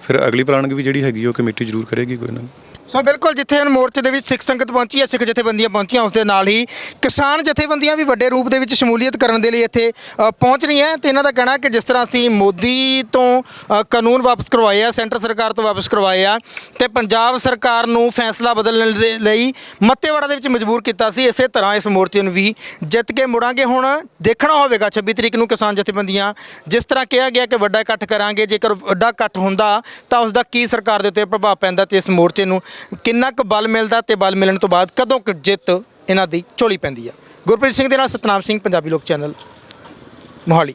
ਫਿਰ ਅਗਲੀ ਪਲਾਨਿੰਗ ਵੀ ਜਿਹੜੀ ਹੈਗੀ ਉਹ ਕਮੇਟੀ ਜ਼ਰੂਰ ਕਰੇਗੀ ਕੋਈ ਨਾ। ਸੋ ਬਿਲਕੁਲ, ਜਿੱਥੇ ਹੁਣ ਮੋਰਚੇ ਦੇ ਵਿੱਚ ਸਿੱਖ ਸੰਗਤ ਪਹੁੰਚੀ ਹੈ, ਸਿੱਖ ਜਥੇਬੰਦੀਆਂ ਪਹੁੰਚੀਆਂ, ਉਸ ਦੇ ਨਾਲ ਹੀ ਕਿਸਾਨ ਜਥੇਬੰਦੀਆਂ ਵੀ ਵੱਡੇ ਰੂਪ ਦੇ ਵਿੱਚ ਸ਼ਮੂਲੀਅਤ ਕਰਨ ਦੇ ਲਈ ਇੱਥੇ ਪਹੁੰਚ ਰਹੀਆਂ। ਤੇ ਇਹਨਾਂ ਦਾ ਕਹਿਣਾ ਕਿ ਜਿਸ ਤਰ੍ਹਾਂ ਅਸੀਂ ਮੋਦੀ ਤੋਂ ਕਾਨੂੰਨ ਵਾਪਸ ਕਰਵਾਏ ਆ, ਸੈਂਟਰ ਸਰਕਾਰ ਤੋਂ ਵਾਪਸ ਕਰਵਾਏ ਆ, ਤੇ ਪੰਜਾਬ ਸਰਕਾਰ ਨੂੰ ਫੈਸਲਾ ਬਦਲਣ ਦੇ ਲਈ ਮੱਤੇਵਾੜਾ ਦੇ ਵਿੱਚ ਮਜਬੂਰ ਕੀਤਾ ਸੀ, ਇਸੇ ਤਰ੍ਹਾਂ ਇਸ ਮੋਰਚੇ ਨੂੰ ਵੀ ਜਿੱਤ ਕੇ ਮੁੜਾਂਗੇ। ਹੁਣ ਦੇਖਣਾ ਹੋਵੇਗਾ 26 ਤਰੀਕ ਨੂੰ ਕਿਸਾਨ ਜਥੇਬੰਦੀਆਂ, ਜਿਸ ਤਰ੍ਹਾਂ ਕਿਹਾ ਗਿਆ ਕਿ ਵੱਡਾ ਇਕੱਠ ਕਰਾਂਗੇ, ਜੇਕਰ ਵੱਡਾ ਇਕੱਠ ਹੁੰਦਾ ਤਾਂ ਉਸ ਦਾ ਕੀ ਸਰਕਾਰ ਦੇ ਉੱਤੇ ਪ੍ਰਭਾਵ ਪੈਂਦਾ ਤੇ ਇਸ ਮੋਰਚੇ ਨੂੰ ਕਿੰਨਾ ਕੁ ਬਲ ਮਿਲਦਾ ਤੇ ਬਲ ਮਿਲਣ ਤੋਂ ਬਾਅਦ ਕਦੋਂ ਕੁ ਜਿੱਤ ਇਹਨਾਂ ਦੀ ਝੋਲੀ ਪੈਂਦੀ ਆ। ਗੁਰਪ੍ਰੀਤ ਸਿੰਘ ਦੇ ਨਾਲ ਸਤਨਾਮ ਸਿੰਘ, ਪੰਜਾਬੀ ਲੋਕ ਚੈਨਲ, ਮੋਹਾਲੀ।